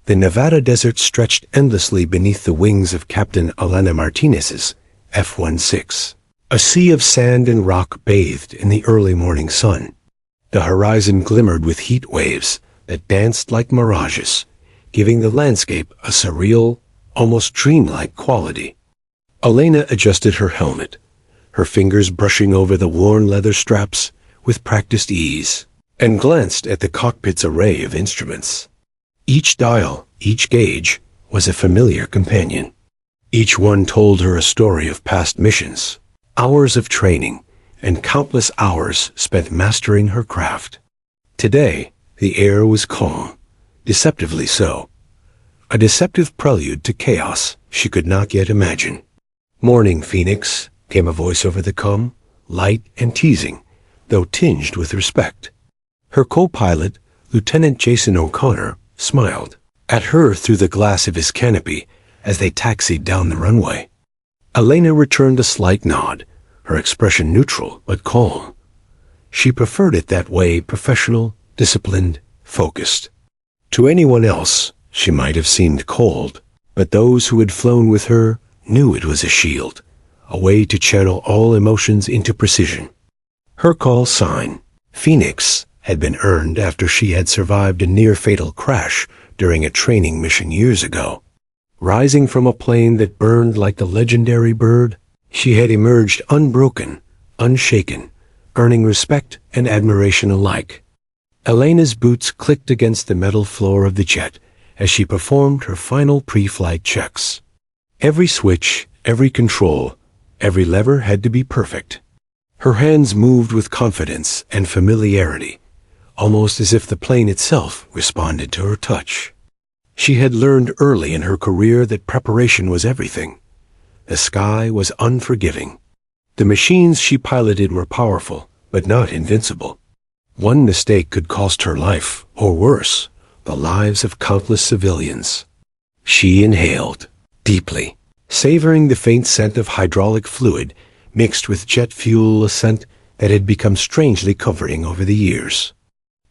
The Nevada desert stretched endlessly beneath the wings of Captain Elena Martinez's F-16. A sea of sand and rock bathed in the early morning sun. The horizon glimmered with heat waves that danced like mirages, giving the landscape a surreal, almost dreamlike quality. Elena adjusted her helmet, her fingers brushing over the worn leather straps with practiced ease, and glanced at the cockpit's array of instruments. Each dial, each gauge, was a familiar companion. Each one told her a story of past missions, hours of training, and countless hours spent mastering her craft. Today, the air was calm, deceptively so. A deceptive prelude to chaos she could not yet imagine. "Morning, Phoenix," came a voice over the comm, light and teasing, though tinged with respect. Her co-pilot, Lieutenant Jason O'Connor, smiled at her through the glass of his canopy as they taxied down the runway. Elena returned a slight nod, her expression neutral but calm. She preferred it that way, professional, disciplined, focused. To anyone else, she might have seemed cold, but those who had flown with her knew it was a shield, a way to channel all emotions into precision. Her call sign, Phoenix, had been earned after she had survived a near-fatal crash during a training mission years ago. Rising from a plane that burned like the legendary bird, she had emerged unbroken, unshaken, earning respect and admiration alike. Elena's boots clicked against the metal floor of the jet as she performed her final pre-flight checks. Every switch, every control, every lever had to be perfect. Her hands moved with confidence and familiarity, almost as if the plane itself responded to her touch. She had learned early in her career that preparation was everything. The sky was unforgiving. The machines she piloted were powerful, but not invincible. One mistake could cost her life, or worse, the lives of countless civilians. She inhaled, deeply, savoring the faint scent of hydraulic fluid mixed with jet fuel, a scent that had become strangely comforting over the years.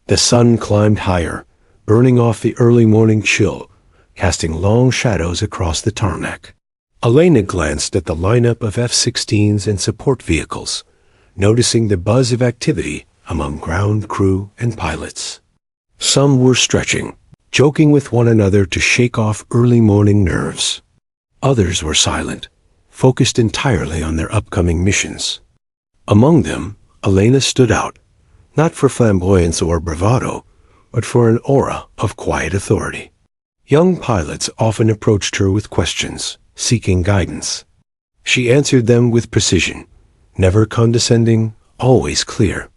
The sun climbed higher, burning off the early morning chill, casting long shadows across the tarmac. Elena glanced at the lineup of F-16s and support vehicles, noticing the buzz of activity among ground crew and pilots. Some were stretching, joking with one another to shake off early morning nerves. Others were silent, focused entirely on their upcoming missions. Among them, Elena stood out, not for flamboyance or bravado, but for an aura of quiet authority. Young pilots often approached her with questions, seeking guidance. She answered them with precision, never condescending, always clear.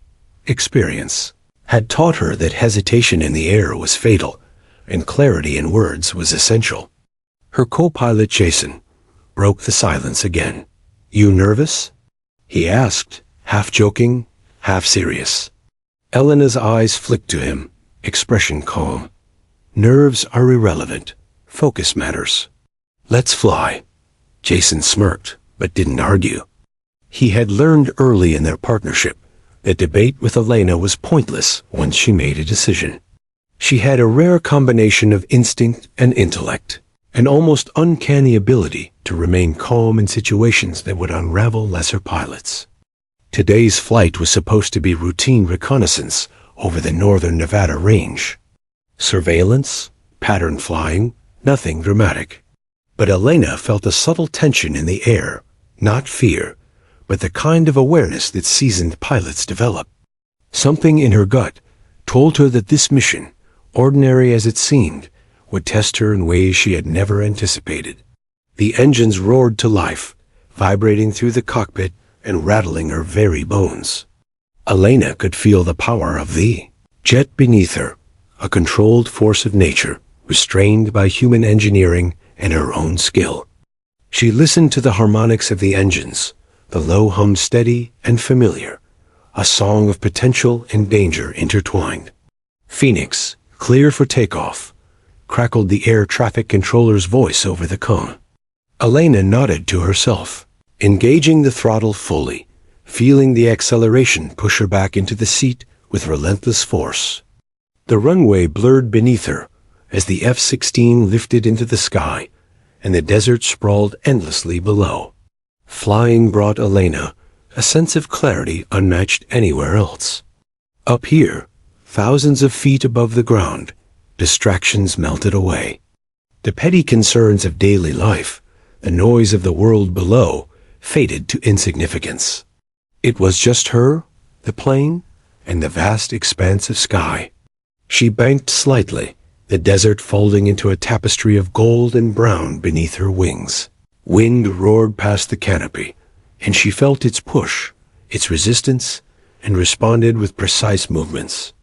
Experience had taught her that hesitation in the air was fatal, and clarity in words was essential. Her co-pilot Jason broke the silence again. "You nervous?" he asked, half joking, half serious. Elena's eyes flicked to him, expression calm. "Nerves are irrelevant. Focus matters." "Let's fly." Jason smirked, but didn't argue. He had learned early in their partnership that debate with Elena was pointless once she made a decision. She had a rare combination of instinct and intellect, an almost uncanny ability to remain calm in situations that would unravel lesser pilots. Today's flight was supposed to be routine reconnaissance over the northern Nevada range. Surveillance, pattern flying, nothing dramatic. But Elena felt a subtle tension in the air, not fear, but the kind of awareness that seasoned pilots develop. Something in her gut told her that this mission, ordinary as it seemed, would test her in ways she had never anticipated. The engines roared to life, vibrating through the cockpit and rattling her very bones. Elena could feel the power of the jet beneath her, a controlled force of nature, restrained by human engineering and her own skill. She listened to the harmonics of the engines, the low hum steady and familiar, a song of potential and danger intertwined. "Phoenix, clear for takeoff," crackled the air traffic controller's voice over the cone. Elena nodded to herself, engaging the throttle fully, feeling the acceleration push her back into the seat with relentless force. The runway blurred beneath her, as the F-16 lifted into the sky and the desert sprawled endlessly below. Flying brought Elena a sense of clarity unmatched anywhere else. Up here, thousands of feet above the ground, distractions melted away. The petty concerns of daily life, the noise of the world below, faded to insignificance. It was just her, the plane, and the vast expanse of sky. She banked slightly, the desert folding into a tapestry of gold and brown beneath her wings. Wind roared past the canopy, and she felt its push, its resistance, and responded with precise movements.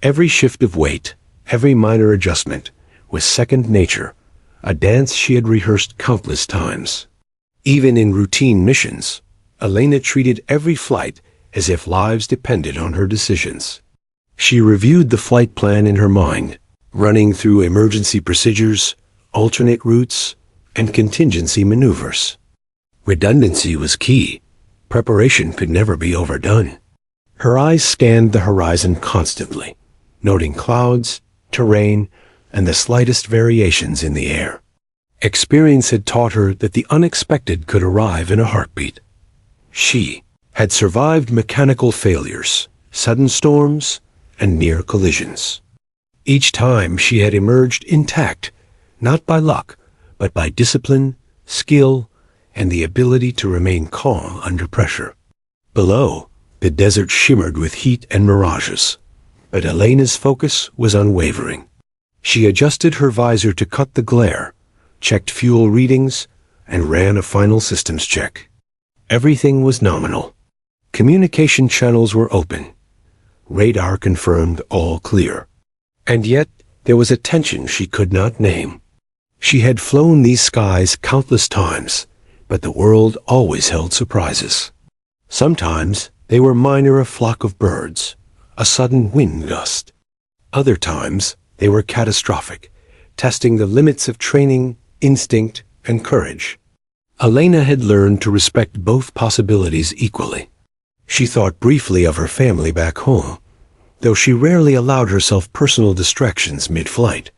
Every shift of weight, every minor adjustment, was second nature, a dance she had rehearsed countless times. Even in routine missions, Elena treated every flight as if lives depended on her decisions. She reviewed the flight plan in her mind, running through emergency procedures, alternate routes, and contingency maneuvers. Redundancy was key. Preparation could never be overdone. Her eyes scanned the horizon constantly, noting clouds, terrain, and the slightest variations in the air. Experience had taught her that the unexpected could arrive in a heartbeat. She had survived mechanical failures, sudden storms, and near collisions. Each time she had emerged intact, not by luck, but by discipline, skill, and the ability to remain calm under pressure. Below, the desert shimmered with heat and mirages, but Elena's focus was unwavering. She adjusted her visor to cut the glare, checked fuel readings, and ran a final systems check. Everything was nominal. Communication channels were open. Radar confirmed all clear. And yet, there was a tension she could not name. She had flown these skies countless times, but the world always held surprises. Sometimes they were minor, a flock of birds, a sudden wind gust. Other times they were catastrophic, testing the limits of training, instinct, and courage. Elena had learned to respect both possibilities equally. She thought briefly of her family back home, though she rarely allowed herself personal distractions mid-flight.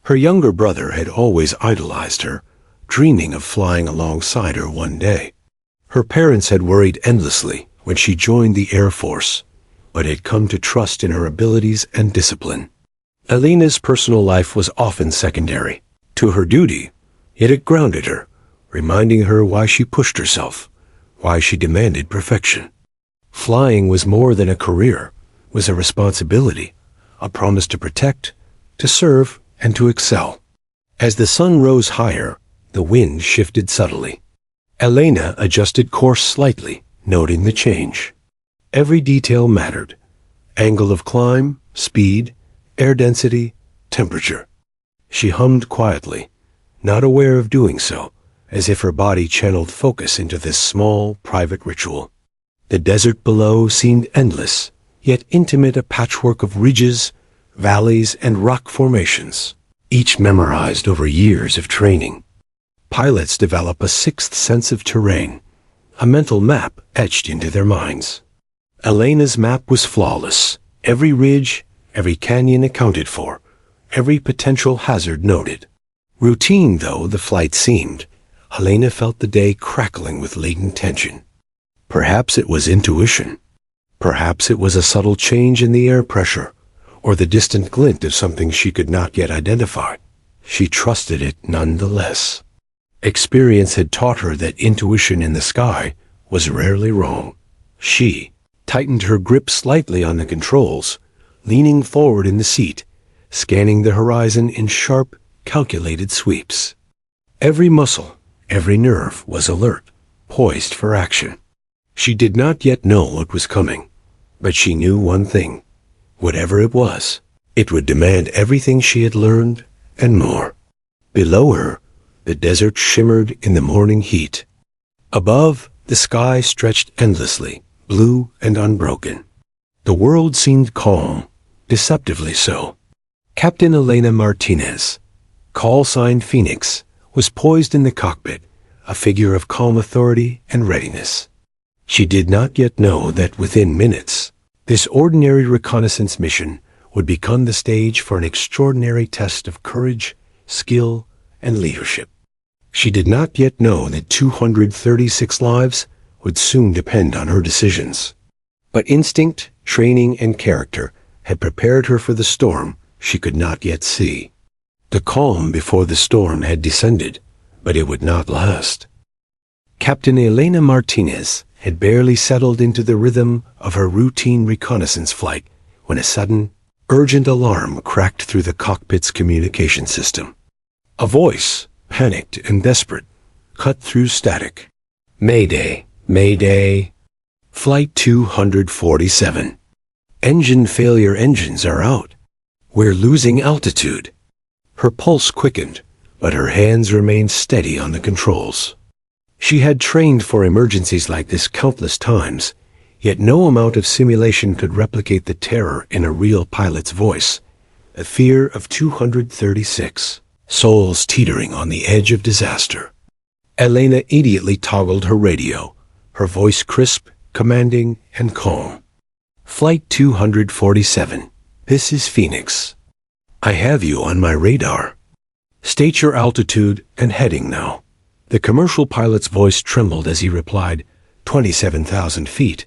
Her younger brother had always idolized her, dreaming of flying alongside her one day. Her parents had worried endlessly when she joined the Air Force, but had come to trust in her abilities and discipline. Elena's personal life was often secondary to her duty, yet it grounded her, reminding her why she pushed herself, why she demanded perfection. Flying was more than a career, was a responsibility, a promise to protect, to serve, and to excel. As the sun rose higher, the wind shifted subtly. Elena adjusted course slightly, noting the change. Every detail mattered: angle of climb, speed, air density, temperature. She hummed quietly, not aware of doing so, as if her body channeled focus into this small, private ritual. The desert below seemed endless, yet intimate, a patchwork of ridges, valleys, and rock formations, each memorized over years of training. Pilots develop a sixth sense of terrain, a mental map etched into their minds. Elena's map was flawless, every ridge, every canyon accounted for, every potential hazard noted. Routine though the flight seemed, Elena felt the day crackling with latent tension. Perhaps it was intuition. Perhaps it was a subtle change in the air pressure, or the distant glint of something she could not yet identify. She trusted it nonetheless. Experience had taught her that intuition in the sky was rarely wrong. She tightened her grip slightly on the controls, leaning forward in the seat, scanning the horizon in sharp, calculated sweeps. Every muscle, every nerve was alert, poised for action. She did not yet know what was coming, but she knew one thing. Whatever it was, it would demand everything she had learned and more. Below her, the desert shimmered in the morning heat. Above, the sky stretched endlessly, blue and unbroken. The world seemed calm, deceptively so. Captain Elena Martinez, call sign Phoenix, was poised in the cockpit, a figure of calm authority and readiness. She did not yet know that within minutes, this ordinary reconnaissance mission would become the stage for an extraordinary test of courage, skill, and leadership. She did not yet know that 236 lives would soon depend on her decisions. But instinct, training, and character had prepared her for the storm she could not yet see. The calm before the storm had descended, but it would not last. Captain Elena Martinez had barely settled into the rhythm of her routine reconnaissance flight when a sudden, urgent alarm cracked through the cockpit's communication system. A voice, panicked and desperate, cut through static. "Mayday, Mayday. Flight 247. Engine failure, engines are out. We're losing altitude." Her pulse quickened, but her hands remained steady on the controls. She had trained for emergencies like this countless times, yet no amount of simulation could replicate the terror in a real pilot's voice, a fear of 236 souls teetering on the edge of disaster. Elena immediately toggled her radio, her voice crisp, commanding, and calm. "Flight 247, this is Phoenix. I have you on my radar. State your altitude and heading now." The commercial pilot's voice trembled as he replied, 27,000 feet.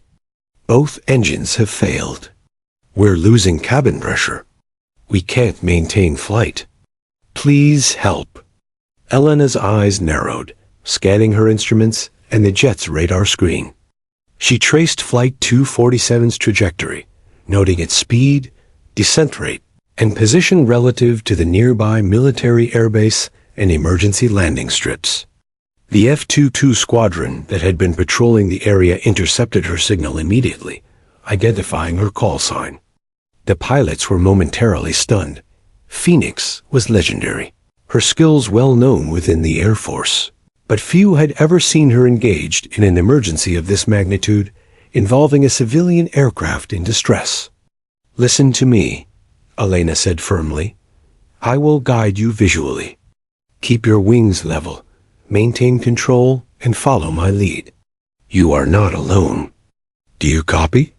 "Both engines have failed. We're losing cabin pressure. We can't maintain flight. Please help." Elena's eyes narrowed, scanning her instruments and the jet's radar screen. She traced Flight 247's trajectory, noting its speed, descent rate, and position relative to the nearby military airbase and emergency landing strips. The F-22 squadron that had been patrolling the area intercepted her signal immediately, identifying her call sign. The pilots were momentarily stunned. Phoenix was legendary, her skills well known within the Air Force. But few had ever seen her engaged in an emergency of this magnitude, involving a civilian aircraft in distress. "Listen to me," Elena said firmly. "I will guide you visually. Keep your wings level, maintain control, and follow my lead. You are not alone. Do you copy?"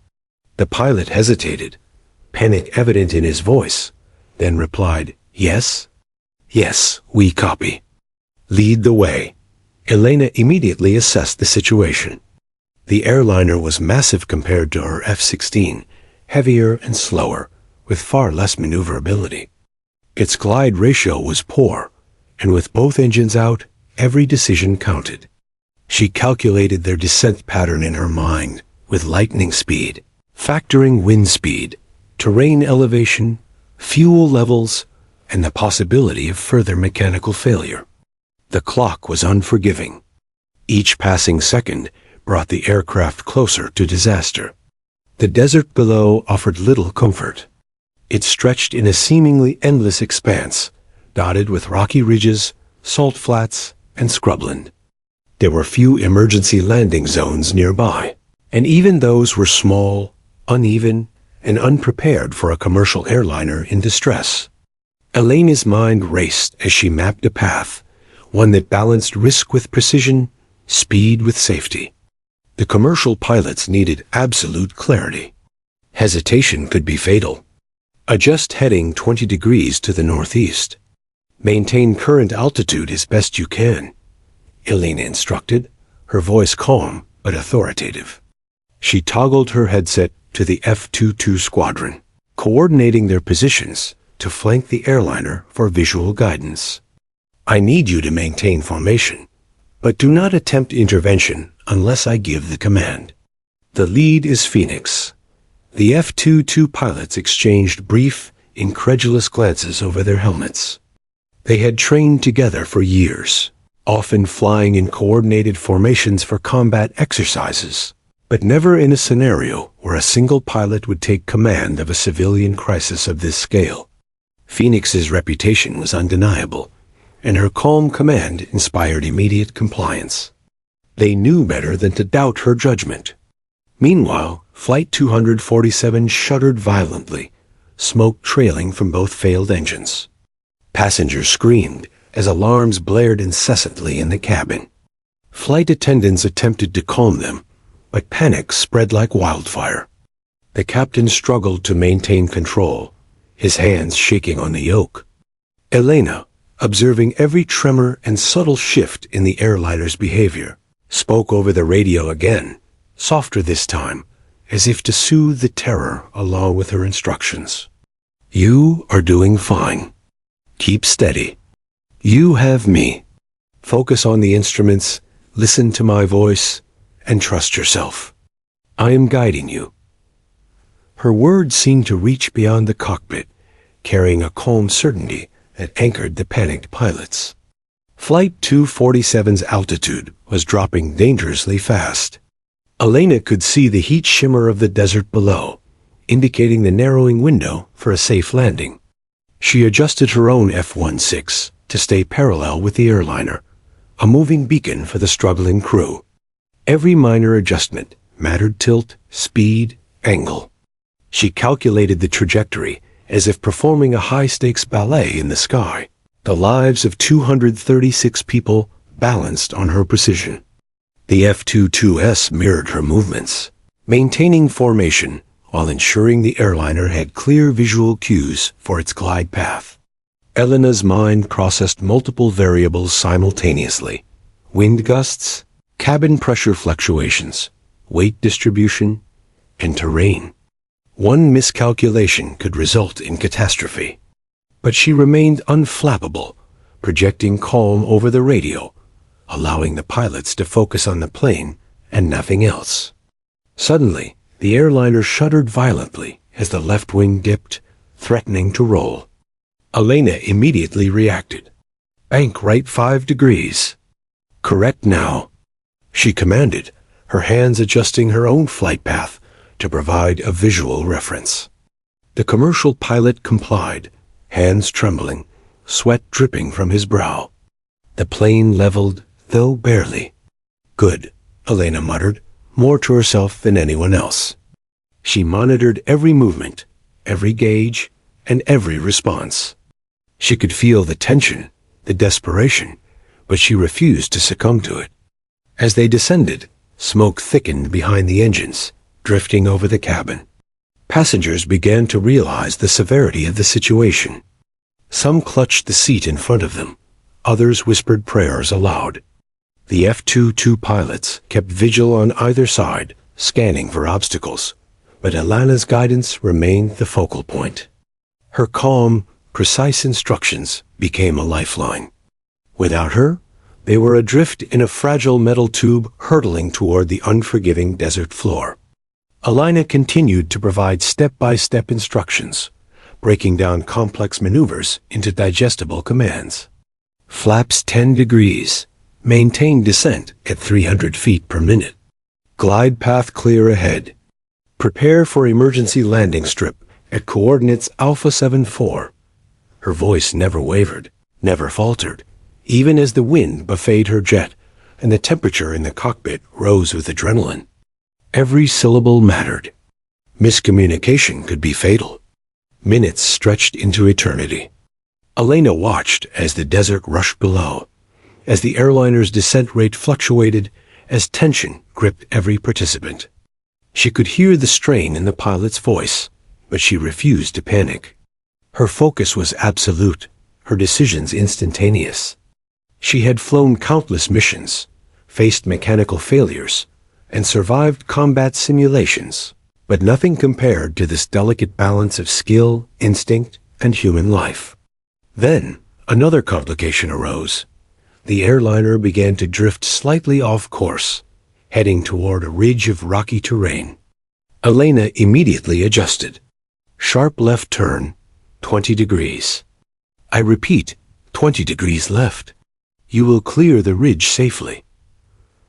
The pilot hesitated, panic evident in his voice, then replied, "Yes. Yes, we copy. Lead the way." Elena immediately assessed the situation. The airliner was massive compared to her F-16, heavier and slower, with far less maneuverability. Its glide ratio was poor, and with both engines out, every decision counted. She calculated their descent pattern in her mind, with lightning speed, factoring wind speed, terrain elevation, fuel levels, and the possibility of further mechanical failure. The clock was unforgiving. Each passing second brought the aircraft closer to disaster. The desert below offered little comfort. It stretched in a seemingly endless expanse, dotted with rocky ridges, salt flats, and scrubland. There were few emergency landing zones nearby, and even those were small, uneven, and unprepared for a commercial airliner in distress. Elena's mind raced as she mapped a path, one that balanced risk with precision, speed with safety. The commercial pilots needed absolute clarity. Hesitation could be fatal. Adjust heading 20 degrees to the northeast. Maintain current altitude as best you can, Elena instructed, her voice calm but authoritative. She toggled her headset to the F-22 squadron, coordinating their positions to flank the airliner for visual guidance. "I need you to maintain formation, but do not attempt intervention unless I give the command. The lead is Phoenix." The F-22 pilots exchanged brief, incredulous glances over their helmets. They had trained together for years, often flying in coordinated formations for combat exercises, but never in a scenario where a single pilot would take command of a civilian crisis of this scale. Phoenix's reputation was undeniable, and her calm command inspired immediate compliance. They knew better than to doubt her judgment. Meanwhile, Flight 247 shuddered violently, smoke trailing from both failed engines. Passengers screamed as alarms blared incessantly in the cabin. Flight attendants attempted to calm them, but panic spread like wildfire. The captain struggled to maintain control, his hands shaking on the yoke. Elena, observing every tremor and subtle shift in the airliner's behavior, spoke over the radio again, softer this time, as if to soothe the terror along with her instructions. "You are doing fine. Keep steady. You have me. Focus on the instruments, listen to my voice, and trust yourself. I am guiding you." Her words seemed to reach beyond the cockpit, carrying a calm certainty that anchored the panicked pilots. Flight 247's altitude was dropping dangerously fast. Elena could see the heat shimmer of the desert below, indicating the narrowing window for a safe landing. She adjusted her own F-16 to stay parallel with the airliner, a moving beacon for the struggling crew. Every minor adjustment mattered: tilt, speed, angle. She calculated the trajectory as if performing a high-stakes ballet in the sky. The lives of 236 people balanced on her precision. The F-22S mirrored her movements, maintaining formation while ensuring the airliner had clear visual cues for its glide path. Elena's mind processed multiple variables simultaneously: wind gusts, cabin pressure fluctuations, weight distribution, and terrain. One miscalculation could result in catastrophe. But she remained unflappable, projecting calm over the radio, allowing the pilots to focus on the plane and nothing else. Suddenly, the airliner shuddered violently as the left wing dipped, threatening to roll. Elena immediately reacted. "Bank right 5 degrees. Correct now," she commanded, her hands adjusting her own flight path to provide a visual reference. The commercial pilot complied, hands trembling, sweat dripping from his brow. The plane leveled, though barely. "Good," Elena muttered, more to herself than anyone else. She monitored every movement, every gauge, and every response. She could feel the tension, the desperation, but she refused to succumb to it. As they descended, smoke thickened behind the engines, drifting over the cabin. Passengers began to realize the severity of the situation. Some clutched the seat in front of them. Others whispered prayers aloud. The F-22 pilots kept vigil on either side, scanning for obstacles, but Elena's guidance remained the focal point. Her calm, precise instructions became a lifeline. Without her, they were adrift in a fragile metal tube hurtling toward the unforgiving desert floor. Elena continued to provide step-by-step instructions, breaking down complex maneuvers into digestible commands. Flaps 10 degrees. Maintain descent at 300 feet per minute. Glide path clear ahead. Prepare for emergency landing strip at coordinates Alpha 74. Her voice never wavered, never faltered, even as the wind buffeted her jet and the temperature in the cockpit rose with adrenaline. Every syllable mattered. Miscommunication could be fatal. Minutes stretched into eternity. Elena watched as the desert rushed below, as the airliner's descent rate fluctuated, as tension gripped every participant. She could hear the strain in the pilot's voice, but she refused to panic. Her focus was absolute, her decisions instantaneous. She had flown countless missions, faced mechanical failures, and survived combat simulations, but nothing compared to this delicate balance of skill, instinct, and human life. Then, another complication arose. The airliner began to drift slightly off course, heading toward a ridge of rocky terrain. Elena immediately adjusted. Sharp left turn, 20 degrees. I repeat, 20 degrees left. You will clear the ridge safely.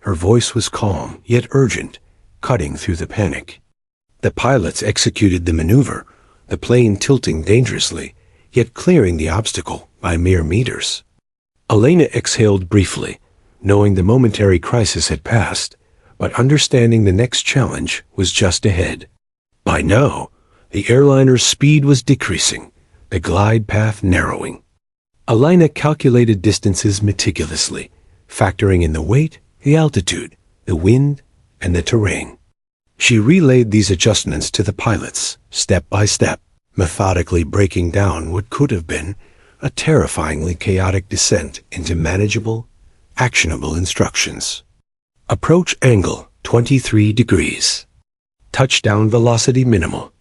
Her voice was calm, yet urgent, cutting through the panic. The pilots executed the maneuver, the plane tilting dangerously, yet clearing the obstacle by mere meters. Elena exhaled briefly, knowing the momentary crisis had passed, but understanding the next challenge was just ahead. By now, the airliner's speed was decreasing, the glide path narrowing. Elena calculated distances meticulously, factoring in the weight, the altitude, the wind, and the terrain. She relayed these adjustments to the pilots, step by step, methodically breaking down what could have been a terrifyingly chaotic descent into manageable, actionable instructions. Approach angle 23 degrees. Touchdown velocity minimal.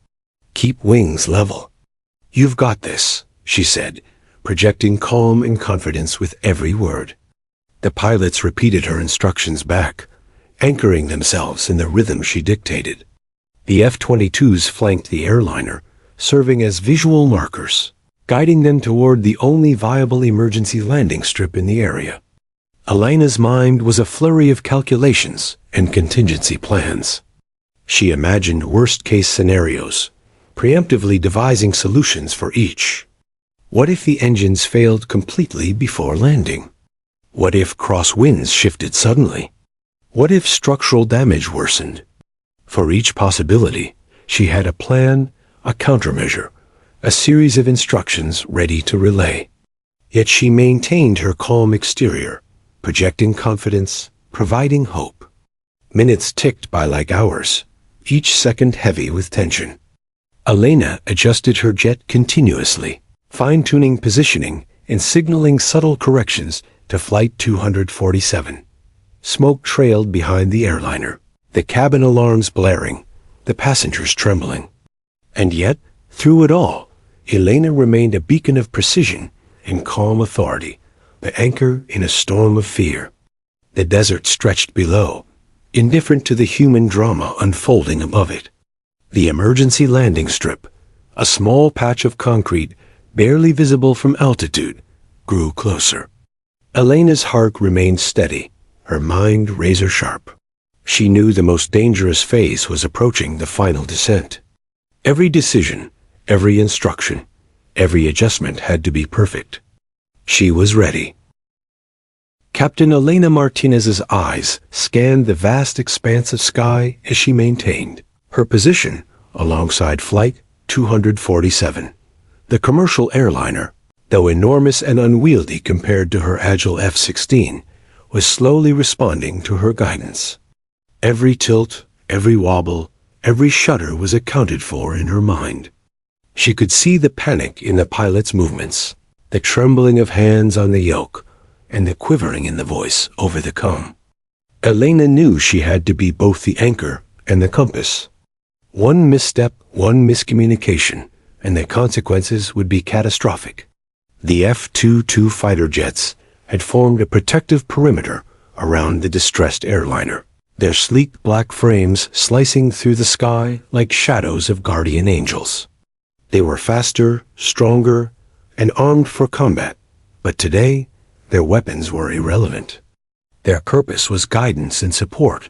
Keep wings level. You've got this, she said, projecting calm and confidence with every word. The pilots repeated her instructions back, anchoring themselves in the rhythm she dictated. The F-22s flanked the airliner, serving as visual markers, guiding them toward the only viable emergency landing strip in the area. Elena's mind was a flurry of calculations and contingency plans. She imagined worst-case scenarios, preemptively devising solutions for each. What if the engines failed completely before landing? What if crosswinds shifted suddenly? What if structural damage worsened? For each possibility, she had a plan, a countermeasure, a series of instructions ready to relay. Yet she maintained her calm exterior, projecting confidence, providing hope. Minutes ticked by like hours, each second heavy with tension. Elena adjusted her jet continuously, fine-tuning positioning and signaling subtle corrections to Flight 247. Smoke trailed behind the airliner, the cabin alarms blaring, the passengers trembling. And yet, through it all, Elena remained a beacon of precision and calm authority, the anchor in a storm of fear. The desert stretched below, indifferent to the human drama unfolding above it. The emergency landing strip, a small patch of concrete barely visible from altitude, grew closer. Elena's heart remained steady, her mind razor-sharp. She knew the most dangerous phase was approaching the final descent. Every decision, every instruction, every adjustment had to be perfect. She was ready. Captain Elena Martinez's eyes scanned the vast expanse of sky as she maintained her position alongside Flight 247. The commercial airliner, though enormous and unwieldy compared to her agile F-16, was slowly responding to her guidance. Every tilt, every wobble, every shudder was accounted for in her mind. She could see the panic in the pilot's movements, the trembling of hands on the yoke, and the quivering in the voice over the comm. Elena knew she had to be both the anchor and the compass. One misstep, one miscommunication, and the consequences would be catastrophic. The F-22 fighter jets had formed a protective perimeter around the distressed airliner, their sleek black frames slicing through the sky like shadows of guardian angels. They were faster, stronger, and armed for combat, but today their weapons were irrelevant. Their purpose was guidance and support.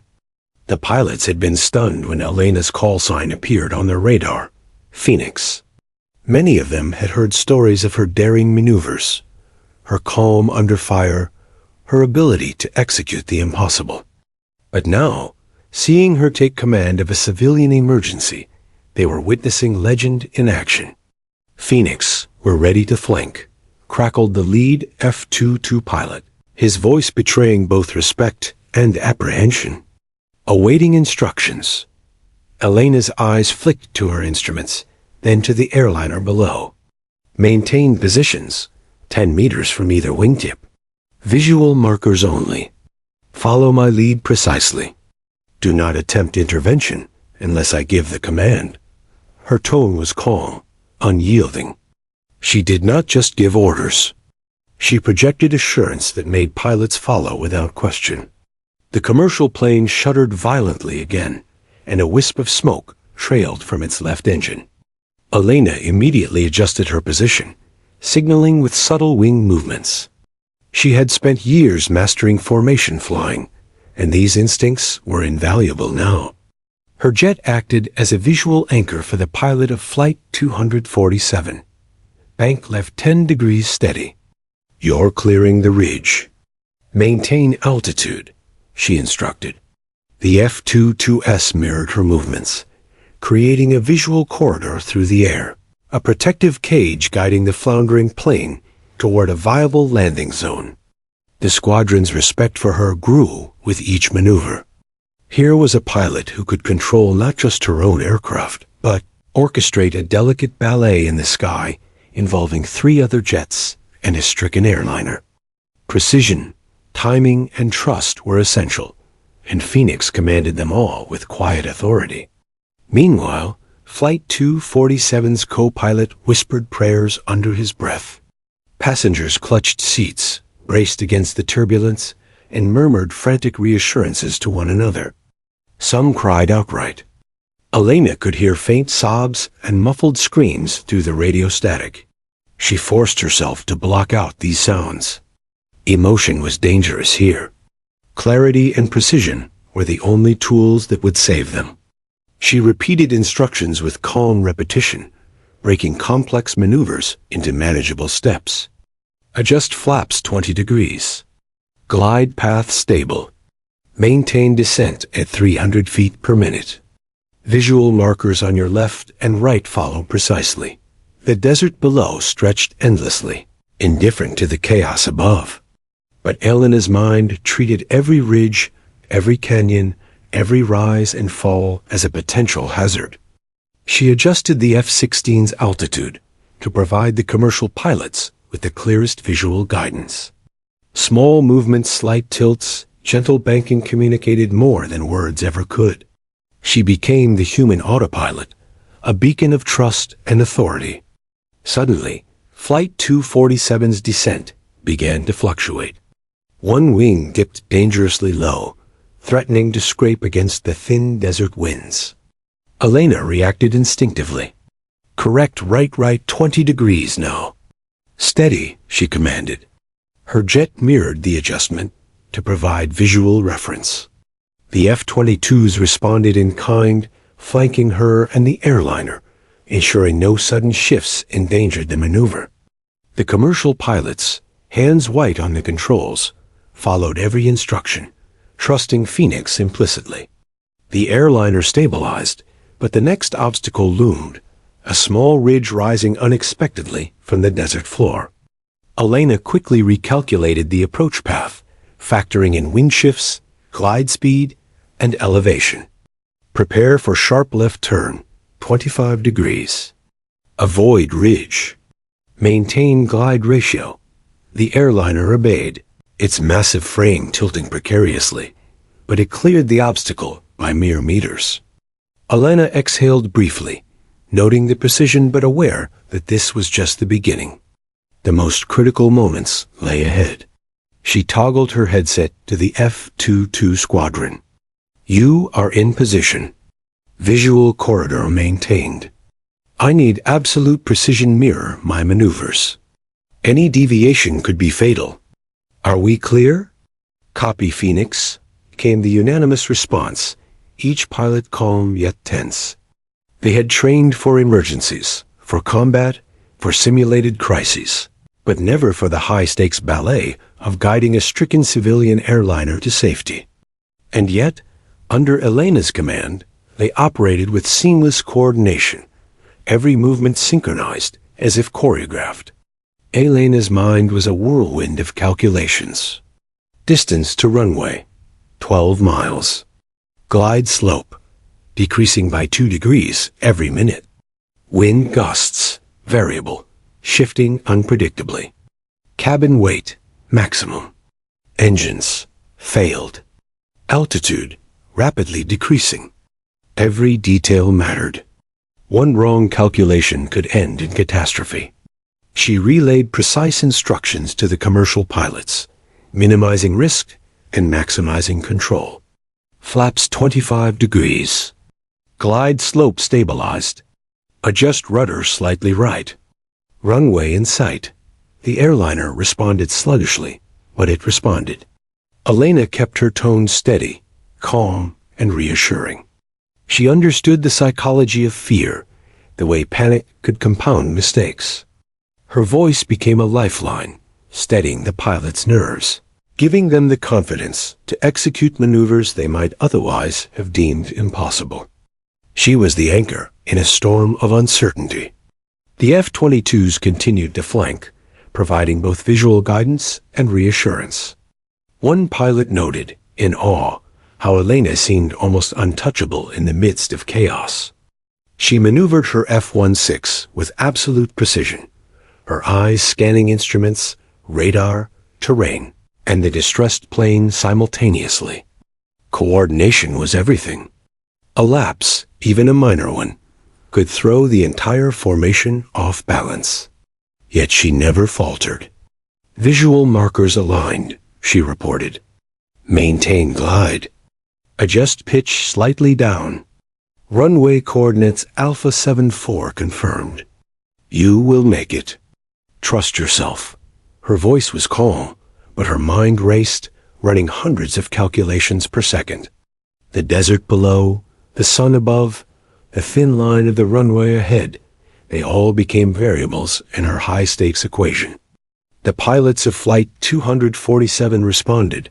The pilots had been stunned when Elena's call sign appeared on their radar, Phoenix. Many of them had heard stories of her daring maneuvers, her calm under fire, her ability to execute the impossible. But now, seeing her take command of a civilian emergency, they were witnessing legend in action. Phoenix were ready to flank, crackled the lead F-22 pilot, his voice betraying both respect and apprehension. Awaiting instructions. Elena's eyes flicked to her instruments, then to the airliner below. Maintain positions, 10 meters from either wingtip. Visual markers only. Follow my lead precisely. Do not attempt intervention unless I give the command. Her tone was calm, unyielding. She did not just give orders. She projected assurance that made pilots follow without question. The commercial plane shuddered violently again, and a wisp of smoke trailed from its left engine. Elena immediately adjusted her position, signaling with subtle wing movements. She had spent years mastering formation flying, and these instincts were invaluable now. Her jet acted as a visual anchor for the pilot of Flight 247. Bank left 10 degrees steady. You're clearing the ridge. Maintain altitude, she instructed. The F-22S mirrored her movements, creating a visual corridor through the air, a protective cage guiding the floundering plane toward a viable landing zone. The squadron's respect for her grew with each maneuver. Here was a pilot who could control not just her own aircraft, but orchestrate a delicate ballet in the sky involving 3 other jets and a stricken airliner. Precision, timing, and trust were essential, and Phoenix commanded them all with quiet authority. Meanwhile, Flight 247's co-pilot whispered prayers under his breath. Passengers clutched seats, braced against the turbulence, and murmured frantic reassurances to one another. Some cried outright. Elena could hear faint sobs and muffled screams through the radio static. She forced herself to block out these sounds. Emotion was dangerous here. Clarity and precision were the only tools that would save them. She repeated instructions with calm repetition, breaking complex maneuvers into manageable steps. Adjust flaps 20 degrees. Glide path stable. Maintain descent at 300 feet per minute. Visual markers on your left and right follow precisely. The desert below stretched endlessly, indifferent to the chaos above. But Elena's mind treated every ridge, every canyon, every rise and fall as a potential hazard. She adjusted the F-16's altitude to provide the commercial pilots with the clearest visual guidance. Small movements, slight tilts, gentle banking communicated more than words ever could. She became the human autopilot, a beacon of trust and authority. Suddenly, Flight 247's descent began to fluctuate. One wing dipped dangerously low, threatening to scrape against the thin desert winds. Elena reacted instinctively. Correct right 20 degrees now. Steady, she commanded. Her jet mirrored the adjustment to provide visual reference. The F-22s responded in kind, flanking her and the airliner, ensuring no sudden shifts endangered the maneuver. The commercial pilots, hands white on the controls, followed every instruction, trusting Phoenix implicitly. The airliner stabilized, but the next obstacle loomed, a small ridge rising unexpectedly from the desert floor. Elena quickly recalculated the approach path, factoring in wind shifts, glide speed, and elevation. Prepare for sharp left turn, 25 degrees. Avoid ridge. Maintain glide ratio. The airliner obeyed, its massive frame tilting precariously, but it cleared the obstacle by mere meters. Elena exhaled briefly, noting the precision but aware that this was just the beginning. The most critical moments lay ahead. She toggled her headset to the F-22 squadron. You are in position. Visual corridor maintained. I need absolute precision mirror my maneuvers. Any deviation could be fatal. Are we clear? Copy, Phoenix, came the unanimous response, each pilot calm yet tense. They had trained for emergencies, for combat, for simulated crises, but never for the high-stakes ballet of guiding a stricken civilian airliner to safety. And yet, under Elena's command, they operated with seamless coordination, every movement synchronized as if choreographed. Elena's mind was a whirlwind of calculations. Distance to runway, 12 miles. Glide slope, decreasing by 2 degrees every minute. Wind gusts, variable, shifting unpredictably. Cabin weight, maximum. Engines, failed. Altitude, rapidly decreasing. Every detail mattered. One wrong calculation could end in catastrophe. She relayed precise instructions to the commercial pilots, minimizing risk and maximizing control. Flaps 25 degrees. Glide slope stabilized. Adjust rudder slightly right. Runway in sight. The airliner responded sluggishly, but it responded. Elena kept her tone steady, calm, and reassuring. She understood the psychology of fear, the way panic could compound mistakes. Her voice became a lifeline, steadying the pilots' nerves, giving them the confidence to execute maneuvers they might otherwise have deemed impossible. She was the anchor in a storm of uncertainty. The F-22s continued to flank, providing both visual guidance and reassurance. One pilot noted, in awe, how Elena seemed almost untouchable in the midst of chaos. She maneuvered her F-16 with absolute precision, her eyes scanning instruments, radar, terrain, and the distressed plane simultaneously. Coordination was everything. A lapse, even a minor one, could throw the entire formation off balance. Yet she never faltered. Visual markers aligned, she reported. Maintain glide. Adjust pitch slightly down. Runway coordinates Alpha 74 confirmed. You will make it. Trust yourself. Her voice was calm, but her mind raced, running hundreds of calculations per second. The desert below, the sun above, the thin line of the runway ahead, they all became variables in her high-stakes equation. The pilots of Flight 247 responded,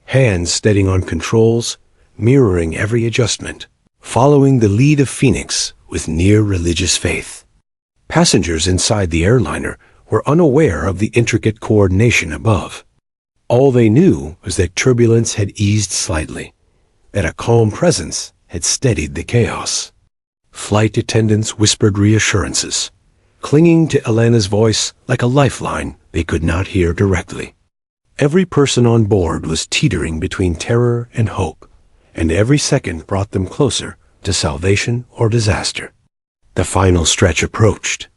hands steadying on controls, mirroring every adjustment, following the lead of Phoenix with near religious faith. Passengers inside the airliner were unaware of the intricate coordination above. All they knew was that turbulence had eased slightly, that a calm presence had steadied the chaos. Flight attendants whispered reassurances, clinging to Elena's voice like a lifeline they could not hear directly. Every person on board was teetering between terror and hope, and every second brought them closer to salvation or disaster. The final stretch approached.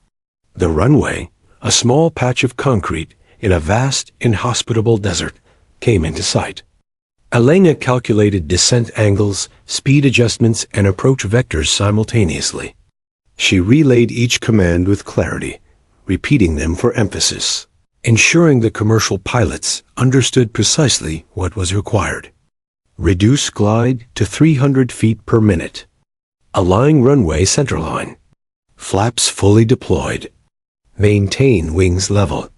The runway, a small patch of concrete in a vast, inhospitable desert, came into sight. Elena calculated descent angles, speed adjustments, and approach vectors simultaneously. She relayed each command with clarity, repeating them for emphasis, ensuring the commercial pilots understood precisely what was required. Reduce glide to 300 feet per minute. Align runway centerline. Flaps fully deployed. Maintain wings level.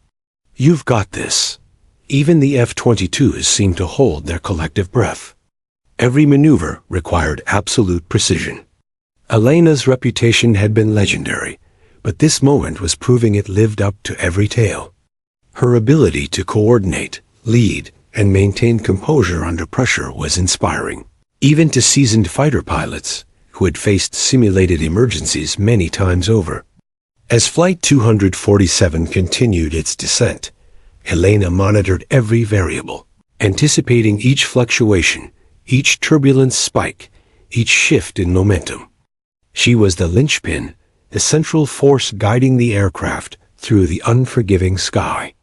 You've got this. Even the F-22s seemed to hold their collective breath. Every maneuver required absolute precision. Elena's reputation had been legendary, but this moment was proving it lived up to every tale. Her ability to coordinate, lead, and maintain composure under pressure was inspiring, even to seasoned fighter pilots who had faced simulated emergencies many times over. As Flight 247 continued its descent, Elena monitored every variable, anticipating each fluctuation, each turbulence spike, each shift in momentum. She was the linchpin, the central force guiding the aircraft through the unforgiving sky.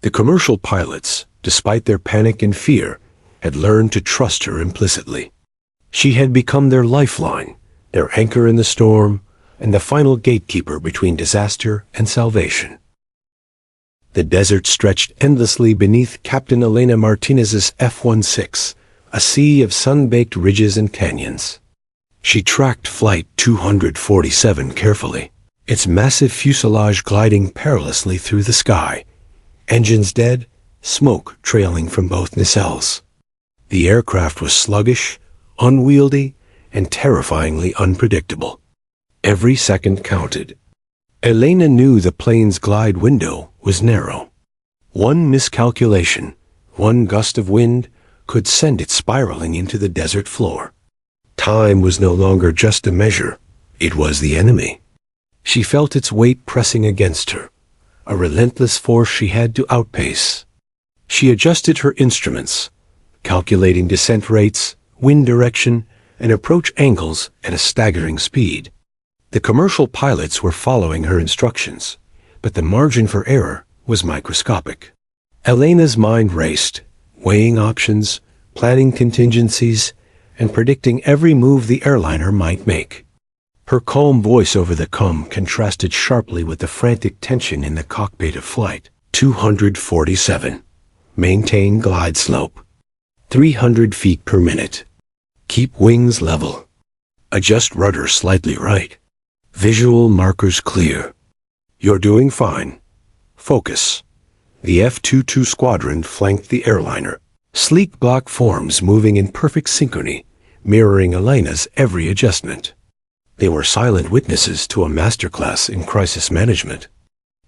The commercial pilots, despite their panic and fear, had learned to trust her implicitly. She had become their lifeline, their anchor in the storm, and the final gatekeeper between disaster and salvation. The desert stretched endlessly beneath Captain Elena Martinez's F-16, a sea of sun-baked ridges and canyons. She tracked Flight 247 carefully, its massive fuselage gliding perilously through the sky, engines dead, smoke trailing from both nacelles. The aircraft was sluggish, unwieldy, and terrifyingly unpredictable. Every second counted. Elena knew the plane's glide window was narrow. One miscalculation, one gust of wind, could send it spiraling into the desert floor. Time was no longer just a measure, it was the enemy. She felt its weight pressing against her, a relentless force she had to outpace. She adjusted her instruments, calculating descent rates, wind direction, and approach angles at a staggering speed. The commercial pilots were following her instructions, but the margin for error was microscopic. Elena's mind raced, weighing options, planning contingencies, and predicting every move the airliner might make. Her calm voice over the comm contrasted sharply with the frantic tension in the cockpit of Flight 247. Maintain glide slope. 300 feet per minute. Keep wings level. Adjust rudder slightly right. Visual markers clear. You're doing fine. Focus. The F-22 squadron flanked the airliner, sleek block forms moving in perfect synchrony, mirroring Elena's every adjustment. They were silent witnesses to a masterclass in crisis management.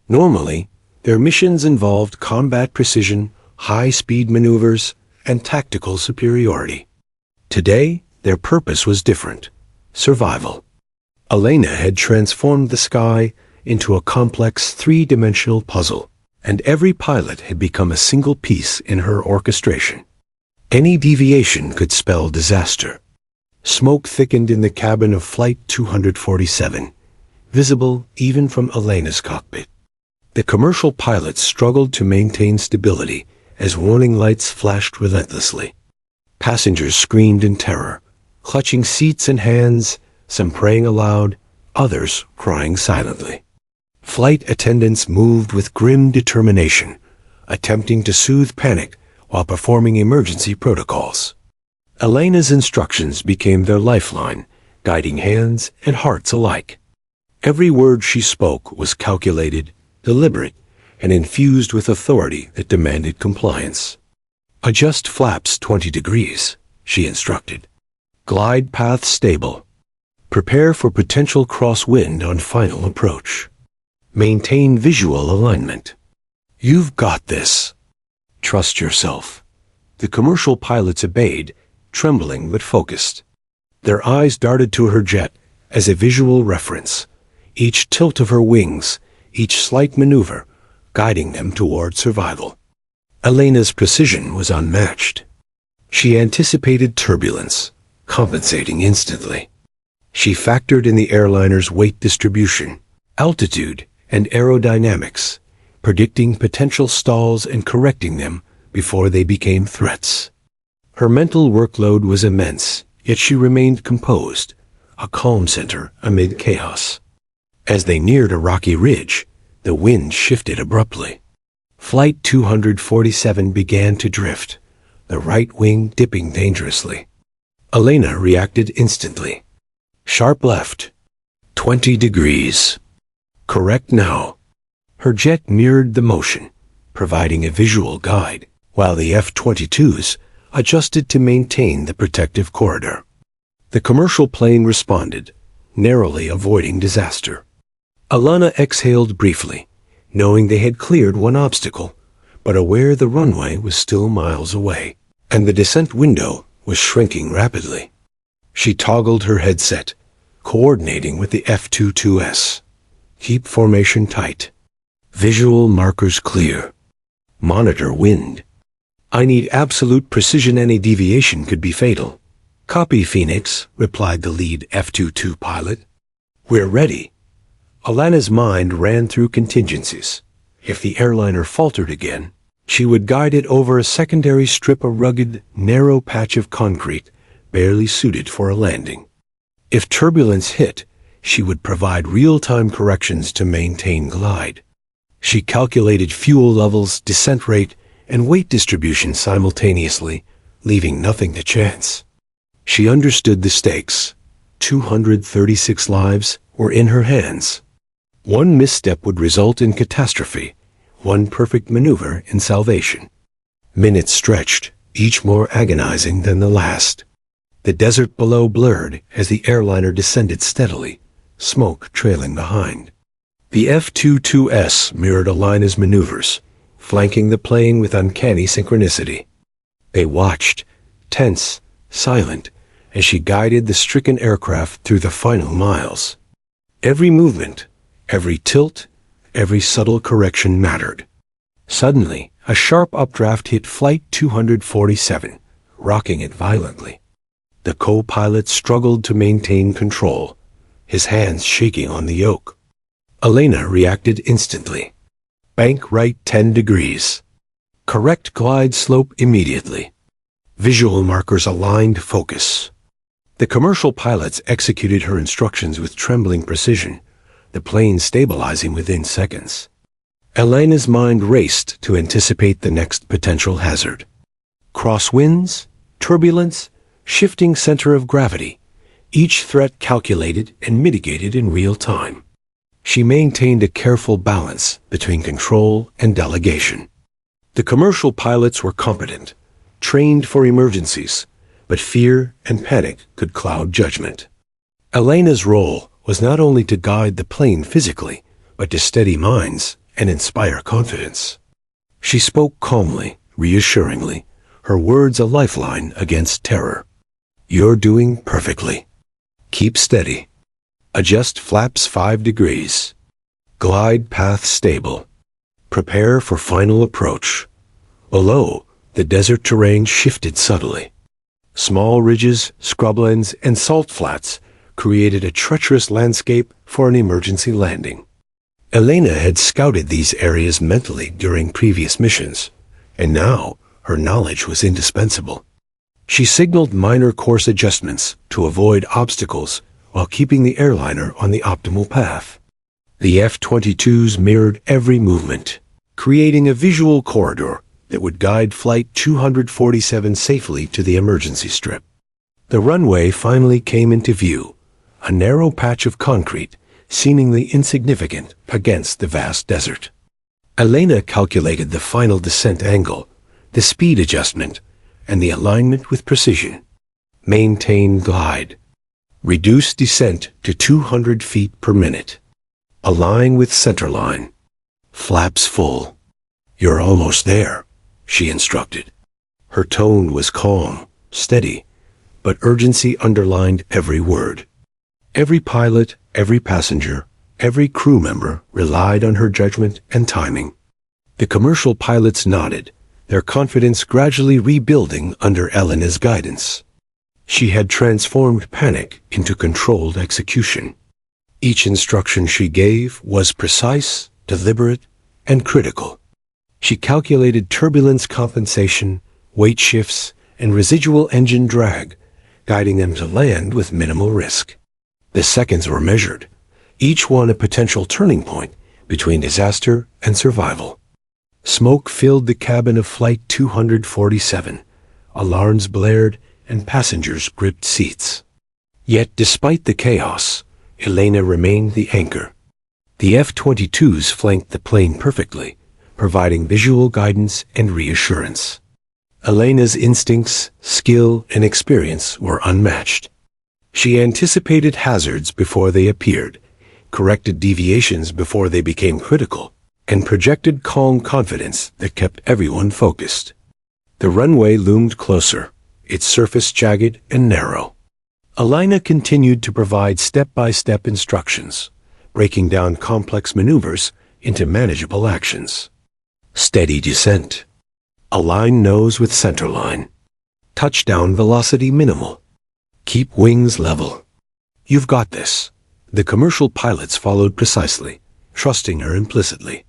Normally, their missions involved combat precision, high-speed maneuvers, and tactical superiority. Today, their purpose was different: survival. Elena had transformed the sky into a complex three-dimensional puzzle, and every pilot had become a single piece in her orchestration. Any deviation could spell disaster. Smoke thickened in the cabin of Flight 247, visible even from Elena's cockpit. The commercial pilots struggled to maintain stability as warning lights flashed relentlessly. Passengers screamed in terror, clutching seats and hands, some praying aloud, others crying silently. Flight attendants moved with grim determination, attempting to soothe panic while performing emergency protocols. Elena's instructions became their lifeline, guiding hands and hearts alike. Every word she spoke was calculated, deliberate, and infused with authority that demanded compliance. "Adjust flaps 20 degrees, she instructed. "Glide path stable. Prepare for potential crosswind on final approach. Maintain visual alignment. You've got this. Trust yourself." The commercial pilots obeyed, trembling but focused. Their eyes darted to her jet as a visual reference, each tilt of her wings, each slight maneuver, guiding them toward survival. Elena's precision was unmatched. She anticipated turbulence, compensating instantly. She factored in the airliner's weight distribution, altitude, and aerodynamics, predicting potential stalls and correcting them before they became threats. Her mental workload was immense, yet she remained composed, a calm center amid chaos. As they neared a rocky ridge, the wind shifted abruptly. Flight 247 began to drift, the right wing dipping dangerously. Elena reacted instantly. Sharp left. 20 degrees. Correct now. Her jet mirrored the motion, providing a visual guide, while the F-22s adjusted to maintain the protective corridor. The commercial plane responded, narrowly avoiding disaster. Elena exhaled briefly, knowing they had cleared one obstacle, but aware the runway was still miles away, and the descent window was shrinking rapidly. She toggled her headset, coordinating with the F-22s. Keep formation tight. Visual markers clear. Monitor wind. I need absolute precision. Any deviation could be fatal. Copy, Phoenix, replied the lead F-22 pilot. We're ready. Elena's mind ran through contingencies. If the airliner faltered again, she would guide it over a secondary strip, a rugged, narrow patch of concrete, barely suited for a landing. If turbulence hit, she would provide real-time corrections to maintain glide. She calculated fuel levels, descent rate, and weight distribution simultaneously, leaving nothing to chance. She understood the stakes. 236 lives were in her hands. One misstep would result in catastrophe, one perfect maneuver in salvation. Minutes stretched, each more agonizing than the last. The desert below blurred as the airliner descended steadily, smoke trailing behind. The F-22s mirrored Elena's maneuvers, flanking the plane with uncanny synchronicity. They watched, tense, silent, as she guided the stricken aircraft through the final miles. Every movement, every tilt, every subtle correction mattered. Suddenly, a sharp updraft hit Flight 247, rocking it violently. The co-pilot struggled to maintain control, his hands shaking on the yoke. Elena reacted instantly. Bank right 10 degrees. Correct glide slope immediately. Visual markers aligned focus. The commercial pilots executed her instructions with trembling precision, the plane stabilizing within seconds. Elena's mind raced to anticipate the next potential hazard. Crosswinds, turbulence, shifting center of gravity, each threat calculated and mitigated in real time. She maintained a careful balance between control and delegation. The commercial pilots were competent, trained for emergencies, but fear and panic could cloud judgment. Elena's role was not only to guide the plane physically, but to steady minds and inspire confidence. She spoke calmly, reassuringly, her words a lifeline against terror. You're doing perfectly. Keep steady. Adjust flaps 5 degrees. Glide path stable. Prepare for final approach. Below, the desert terrain shifted subtly. Small ridges, scrublands, and salt flats created a treacherous landscape for an emergency landing. Elena had scouted these areas mentally during previous missions, and now her knowledge was indispensable. She signaled minor course adjustments to avoid obstacles while keeping the airliner on the optimal path. The F-22s mirrored every movement, creating a visual corridor that would guide Flight 247 safely to the emergency strip. The runway finally came into view, a narrow patch of concrete seemingly insignificant against the vast desert. Elena calculated the final descent angle, the speed adjustment, and the alignment with precision. Maintain glide. Reduce descent to 200 feet per minute. Align with centerline. Flaps full. You're almost there, she instructed. Her tone was calm, steady, but urgency underlined every word. Every pilot, every passenger, every crew member relied on her judgment and timing. The commercial pilots nodded, their confidence gradually rebuilding under Elena's guidance. She had transformed panic into controlled execution. Each instruction she gave was precise, deliberate, and critical. She calculated turbulence compensation, weight shifts, and residual engine drag, guiding them to land with minimal risk. The seconds were measured, each one a potential turning point between disaster and survival. Smoke filled the cabin of Flight 247. Alarms blared and passengers gripped seats. Yet despite the chaos, Elena remained the anchor. The F-22s flanked the plane perfectly, providing visual guidance and reassurance. Elena's instincts, skill, and experience were unmatched. She anticipated hazards before they appeared, corrected deviations before they became critical, and projected calm confidence that kept everyone focused. The runway loomed closer, its surface jagged and narrow. Elena continued to provide step-by-step instructions, breaking down complex maneuvers into manageable actions. Steady descent. Align nose with centerline. Touchdown velocity minimal. Keep wings level. You've got this. The commercial pilots followed precisely, trusting her implicitly.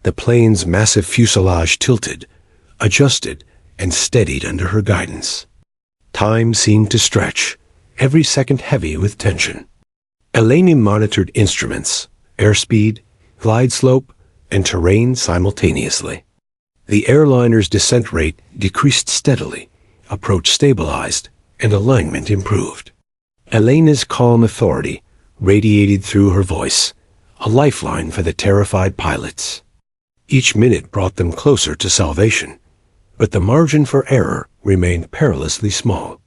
The plane's massive fuselage tilted, adjusted, and steadied under her guidance. Time seemed to stretch, every second heavy with tension. Elena monitored instruments, airspeed, glide slope, and terrain simultaneously. The airliner's descent rate decreased steadily, approach stabilized, and alignment improved. Elena's calm authority radiated through her voice, a lifeline for the terrified pilots. Each minute brought them closer to salvation, but the margin for error remained perilously small.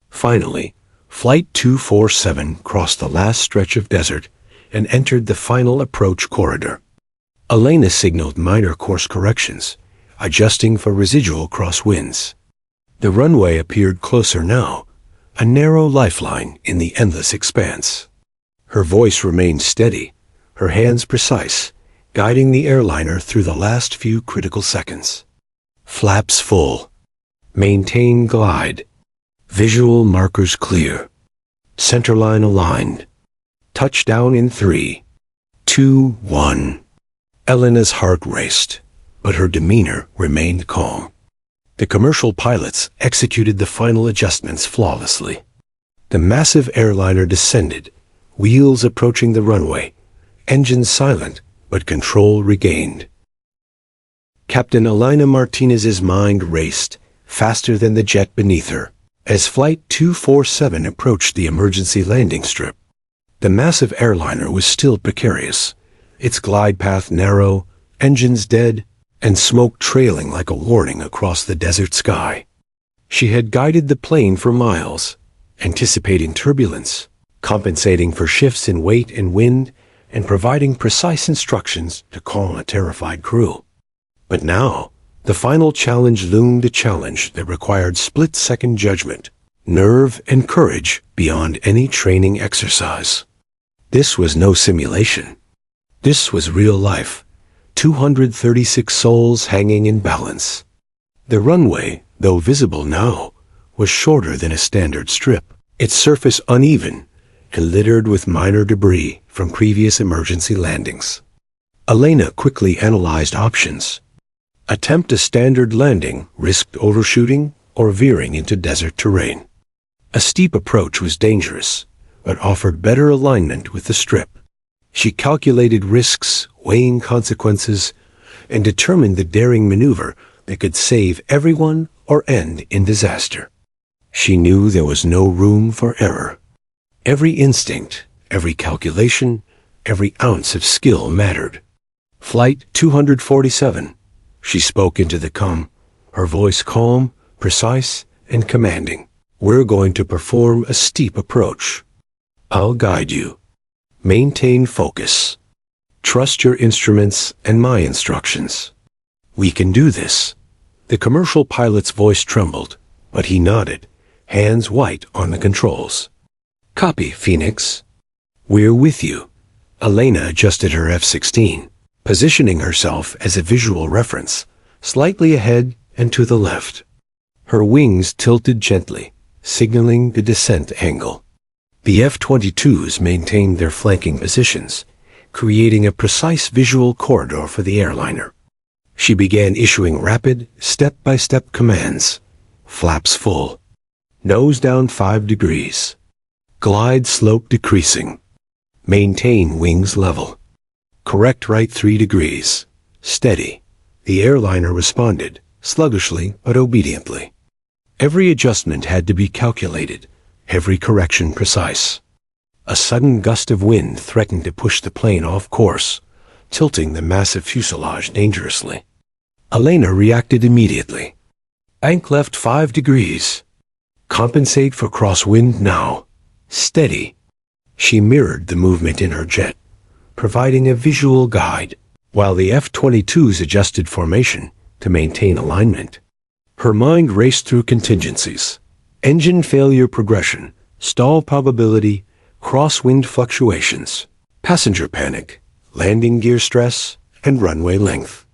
Finally, Flight 247 crossed the last stretch of desert and entered the final approach corridor. Elena signaled minor course corrections, adjusting for residual crosswinds. The runway appeared closer now, a narrow lifeline in the endless expanse. Her voice remained steady, her hands precise, guiding the airliner through the last few critical seconds. Flaps full. Maintain glide. Visual markers clear. Centerline aligned. Touchdown in 3, 2, 1. Elena's heart raced, but her demeanor remained calm. The commercial pilots executed the final adjustments flawlessly. The massive airliner descended, wheels approaching the runway, engines silent, but control regained. Captain Elena Martinez's mind raced, faster than the jet beneath her, as Flight 247 approached the emergency landing strip. The massive airliner was still precarious, its glide path narrow, engines dead, and smoke trailing like a warning across the desert sky. She had guided the plane for miles, anticipating turbulence, compensating for shifts in weight and wind, and providing precise instructions to calm a terrified crew. But now, the final challenge loomed, a challenge that required split-second judgment, nerve, and courage beyond any training exercise. This was no simulation. This was real life. 236 souls hanging in balance. The runway, though visible now, was shorter than a standard strip, its surface uneven and littered with minor debris from previous emergency landings. Elena quickly analyzed options. Attempt a standard landing risked overshooting or veering into desert terrain. A steep approach was dangerous, but offered better alignment with the strip. She calculated risks, weighing consequences, and determined the daring maneuver that could save everyone or end in disaster. She knew there was no room for error. Every instinct, every calculation, every ounce of skill mattered. Flight 247. She spoke into the comm, her voice calm, precise, and commanding. We're going to perform a steep approach. I'll guide you. Maintain focus. Trust your instruments and my instructions. We can do this. The commercial pilot's voice trembled, but he nodded, hands white on the controls. Copy, Phoenix. We're with you. Elena adjusted her F-16, positioning herself as a visual reference, slightly ahead and to the left. Her wings tilted gently, signaling the descent angle. The F-22s maintained their flanking positions, creating a precise visual corridor for the airliner. She began issuing rapid, step-by-step commands. Flaps full. Nose down 5 degrees. Glide slope decreasing. Maintain wings level. Correct right 3 degrees. Steady. The airliner responded, sluggishly but obediently. Every adjustment had to be calculated, every correction precise. A sudden gust of wind threatened to push the plane off course, tilting the massive fuselage dangerously. Elena reacted immediately. Bank left 5 degrees. Compensate for crosswind now. Steady. She mirrored the movement in her jet, providing a visual guide, while the F-22s adjusted formation to maintain alignment. Her mind raced through contingencies. Engine failure progression, stall probability, crosswind fluctuations, passenger panic, landing gear stress, and runway length.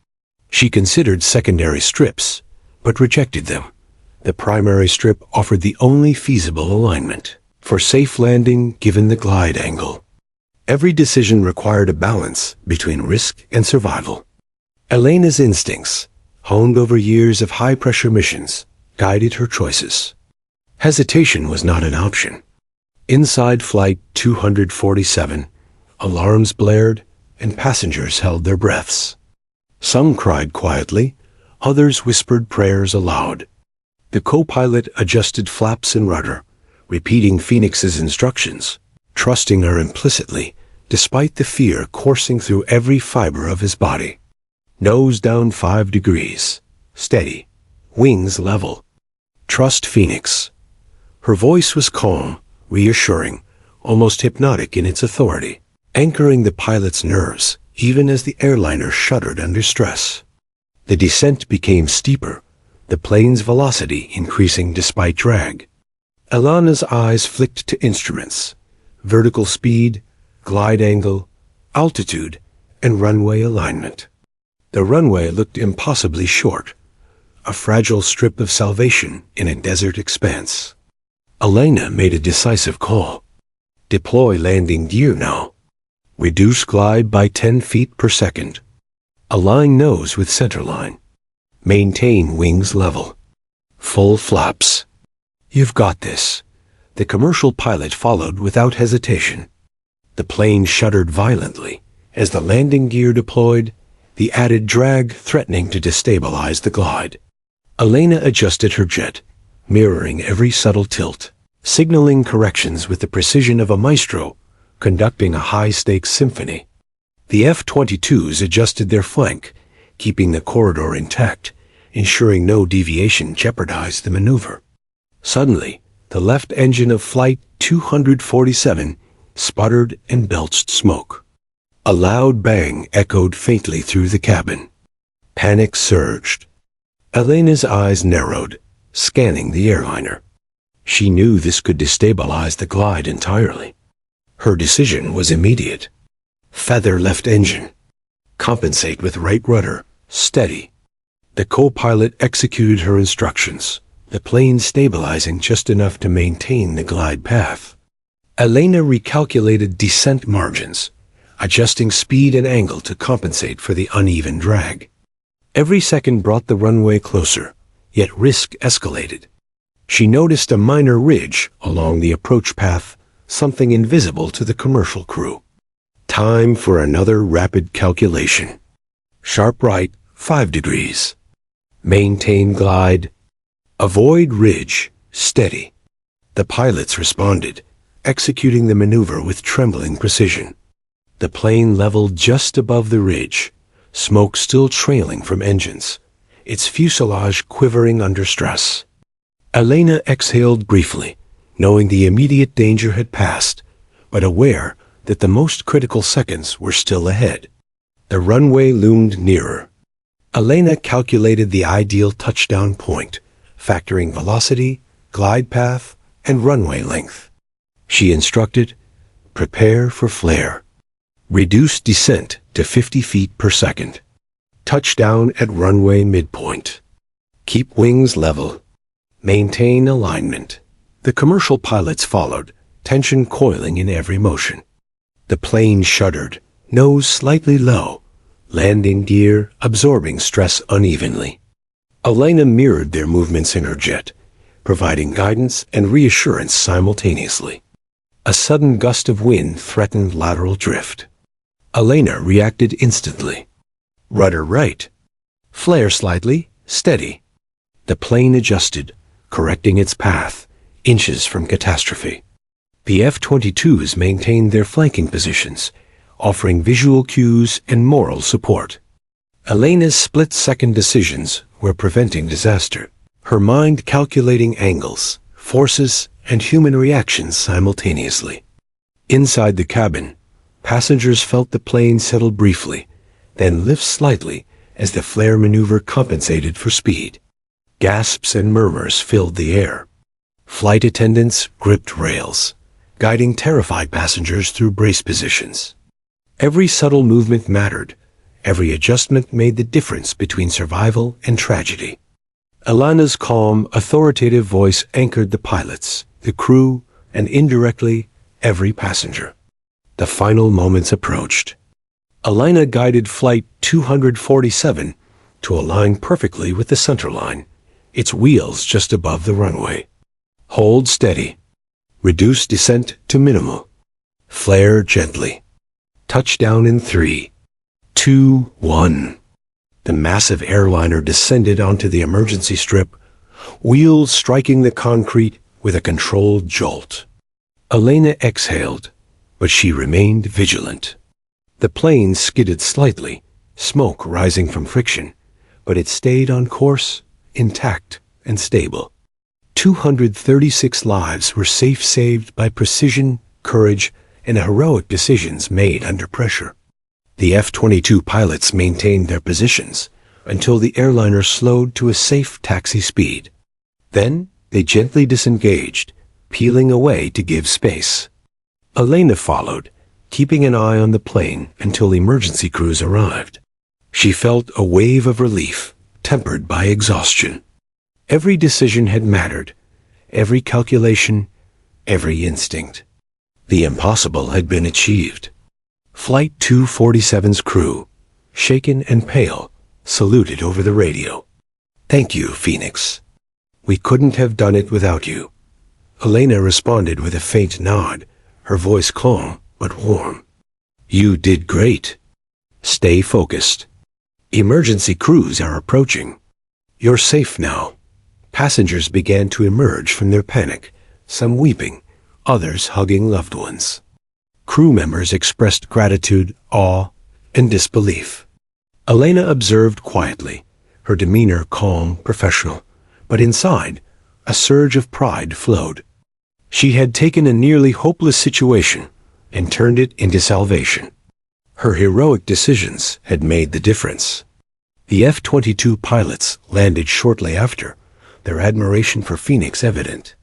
She considered secondary strips, but rejected them. The primary strip offered the only feasible alignment for safe landing given the glide angle. Every decision required a balance between risk and survival. Elena's instincts, honed over years of high-pressure missions, guided her choices. Hesitation was not an option. Inside Flight 247, alarms blared and passengers held their breaths. Some cried quietly, others whispered prayers aloud. The co-pilot adjusted flaps and rudder, repeating Phoenix's instructions, trusting her implicitly, despite the fear coursing through every fiber of his body. Nose down 5 degrees. Steady. Wings level. Trust Phoenix. Her voice was calm, reassuring, almost hypnotic in its authority, anchoring the pilot's nerves even as the airliner shuddered under stress. The descent became steeper, the plane's velocity increasing despite drag. Elena's eyes flicked to instruments, vertical speed, glide angle, altitude, and runway alignment. The runway looked impossibly short, a fragile strip of salvation in a desert expanse. Elena made a decisive call. Deploy landing gear now. Reduce glide by 10 feet per second. Align nose with centerline. Maintain wings level. Full flaps. You've got this. The commercial pilot followed without hesitation. The plane shuddered violently as the landing gear deployed, the added drag threatening to destabilize the glide. Elena adjusted her jet, mirroring every subtle tilt, signaling corrections with the precision of a maestro conducting a high-stakes symphony. The F-22s adjusted their flank, keeping the corridor intact, ensuring no deviation jeopardized the maneuver. Suddenly, the left engine of Flight 247 sputtered and belched smoke. A loud bang echoed faintly through the cabin. Panic surged. Elena's eyes narrowed, scanning the airliner. She knew this could destabilize the glide entirely. Her decision was immediate. Feather left engine. Compensate with right rudder. Steady. The co-pilot executed her instructions, the plane stabilizing just enough to maintain the glide path. Elena recalculated descent margins, adjusting speed and angle to compensate for the uneven drag. Every second brought the runway closer, yet risk escalated. She noticed a minor ridge along the approach path, something invisible to the commercial crew. Time for another rapid calculation. Sharp right, 5 degrees. Maintain glide. Avoid ridge, steady. The pilots responded, executing the maneuver with trembling precision. The plane leveled just above the ridge, smoke still trailing from engines, its fuselage quivering under stress. Elena exhaled briefly, knowing the immediate danger had passed, but aware that the most critical seconds were still ahead. The runway loomed nearer. Elena calculated the ideal touchdown point, factoring velocity, glide path, and runway length. She instructed, prepare for flare. Reduce descent to 50 feet per second. Touchdown at runway midpoint. Keep wings level. Maintain alignment. The commercial pilots followed, tension coiling in every motion. The plane shuddered, nose slightly low, landing gear absorbing stress unevenly. Elena mirrored their movements in her jet, providing guidance and reassurance simultaneously. A sudden gust of wind threatened lateral drift. Elena reacted instantly. Rudder right. Flare slightly, steady. The plane adjusted, correcting its path, inches from catastrophe. The F-22s maintained their flanking positions, offering visual cues and moral support. Elena's split-second decisions were preventing disaster, her mind calculating angles, forces, and human reactions simultaneously. Inside the cabin, passengers felt the plane settle briefly, then lift slightly as the flare maneuver compensated for speed. Gasps and murmurs filled the air. Flight attendants gripped rails, guiding terrified passengers through brace positions. Every subtle movement mattered. Every adjustment made the difference between survival and tragedy. Elena's calm, authoritative voice anchored the pilots, the crew, and indirectly, every passenger. The final moments approached. Elena guided Flight 247 to align perfectly with the center line, its wheels just above the runway. Hold steady. Reduce descent to minimal. Flare gently. Touchdown in 3, 2, 1. The massive airliner descended onto the emergency strip, wheels striking the concrete with a controlled jolt. Elena exhaled, but she remained vigilant. The plane skidded slightly, smoke rising from friction, but it stayed on course, intact and stable. 236 lives were saved by precision, courage, and heroic decisions made under pressure. The F-22 pilots maintained their positions until the airliner slowed to a safe taxi speed. Then they gently disengaged, peeling away to give space. Elena followed, keeping an eye on the plane until emergency crews arrived. She felt a wave of relief, tempered by exhaustion. Every decision had mattered, every calculation, every instinct. The impossible had been achieved. Flight 247's crew, shaken and pale, saluted over the radio. "Thank you, Phoenix. We couldn't have done it without you." Elena responded with a faint nod, her voice calm but warm. "You did great. Stay focused. Emergency crews are approaching. You're safe now." Passengers began to emerge from their panic, some weeping, others hugging loved ones. Crew members expressed gratitude, awe, and disbelief. Elena observed quietly, her demeanor calm, professional, but inside, a surge of pride flowed. She had taken a nearly hopeless situation and turned it into salvation. Her heroic decisions had made the difference. The F-22 pilots landed shortly after, their admiration for Phoenix evident.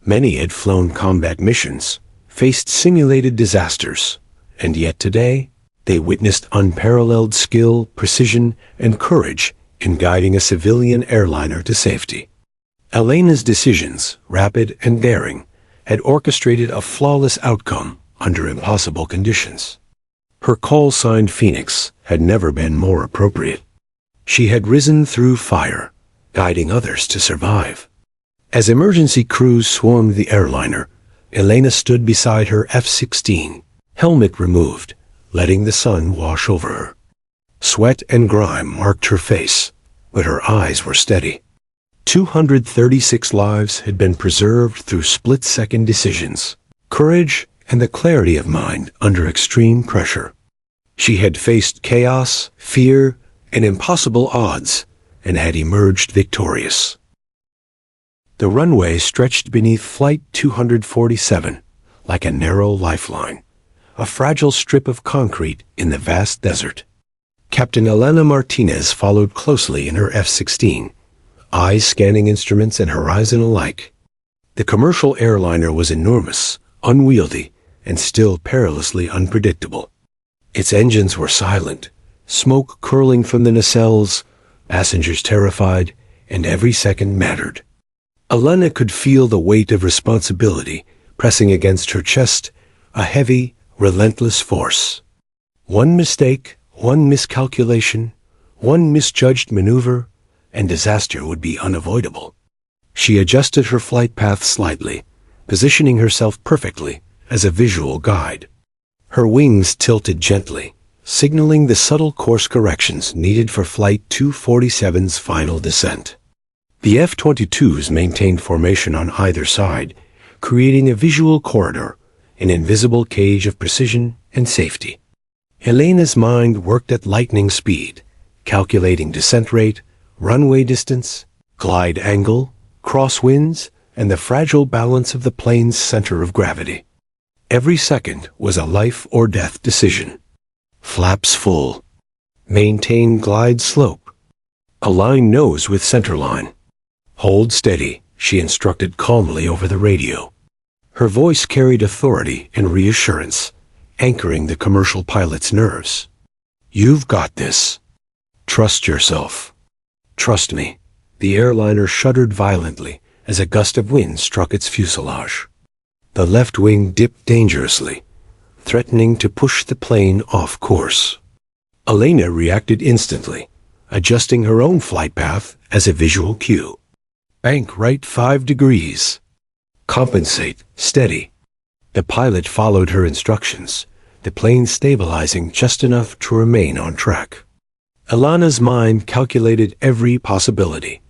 Many had flown combat missions, faced simulated disasters, and yet today, they witnessed unparalleled skill, precision, and courage in guiding a civilian airliner to safety. Elena's decisions, rapid and daring, had orchestrated a flawless outcome under impossible conditions. Her call sign Phoenix had never been more appropriate. She had risen through fire, guiding others to survive. As emergency crews swarmed the airliner, Elena stood beside her F-16, helmet removed, letting the sun wash over her. Sweat and grime marked her face, but her eyes were steady. 236 lives had been preserved through split-second decisions, courage, and the clarity of mind under extreme pressure. She had faced chaos, fear, and impossible odds, and had emerged victorious. The runway stretched beneath Flight 247, like a narrow lifeline, a fragile strip of concrete in the vast desert. Captain Elena Martinez followed closely in her F-16, eyes scanning instruments and horizon alike. The commercial airliner was enormous, unwieldy, and still perilously unpredictable. Its engines were silent, smoke curling from the nacelles, passengers terrified, and every second mattered. Elena could feel the weight of responsibility pressing against her chest, a heavy, relentless force. One mistake, one miscalculation, one misjudged maneuver, and disaster would be unavoidable. She adjusted her flight path slightly, positioning herself perfectly as a visual guide. Her wings tilted gently, signaling the subtle course corrections needed for Flight 247's final descent. The F-22s maintained formation on either side, creating a visual corridor, an invisible cage of precision and safety. Elena's mind worked at lightning speed, calculating descent rate, runway distance, glide angle, crosswinds, and the fragile balance of the plane's center of gravity. Every second was a life or death decision. Flaps full. Maintain glide slope. Align nose with centerline. Hold steady, she instructed calmly over the radio. Her voice carried authority and reassurance, anchoring the commercial pilot's nerves. You've got this. Trust yourself. Trust me. The airliner shuddered violently as a gust of wind struck its fuselage. The left wing dipped dangerously, threatening to push the plane off course. Elena reacted instantly, adjusting her own flight path as a visual cue. Bank right 5 degrees. Compensate, steady. The pilot followed her instructions, the plane stabilizing just enough to remain on track. Elena's mind calculated every possibility.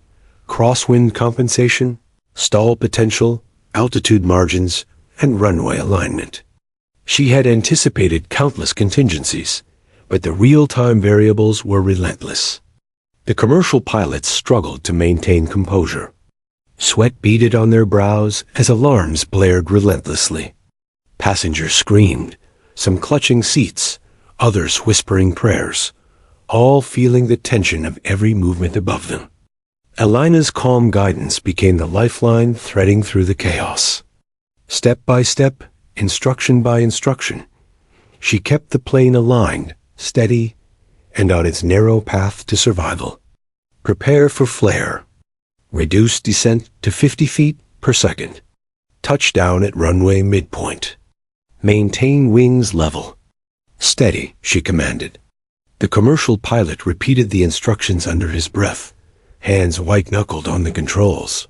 Crosswind compensation, stall potential, altitude margins, and runway alignment. She had anticipated countless contingencies, but the real-time variables were relentless. The commercial pilots struggled to maintain composure. Sweat beaded on their brows as alarms blared relentlessly. Passengers screamed, some clutching seats, others whispering prayers, all feeling the tension of every movement above them. Elena's calm guidance became the lifeline threading through the chaos. Step by step, instruction by instruction, she kept the plane aligned, steady, and on its narrow path to survival. Prepare for flare. Reduce descent to 50 feet per second. Touchdown at runway midpoint. Maintain wings level. Steady, she commanded. The commercial pilot repeated the instructions under his breath, hands white-knuckled on the controls.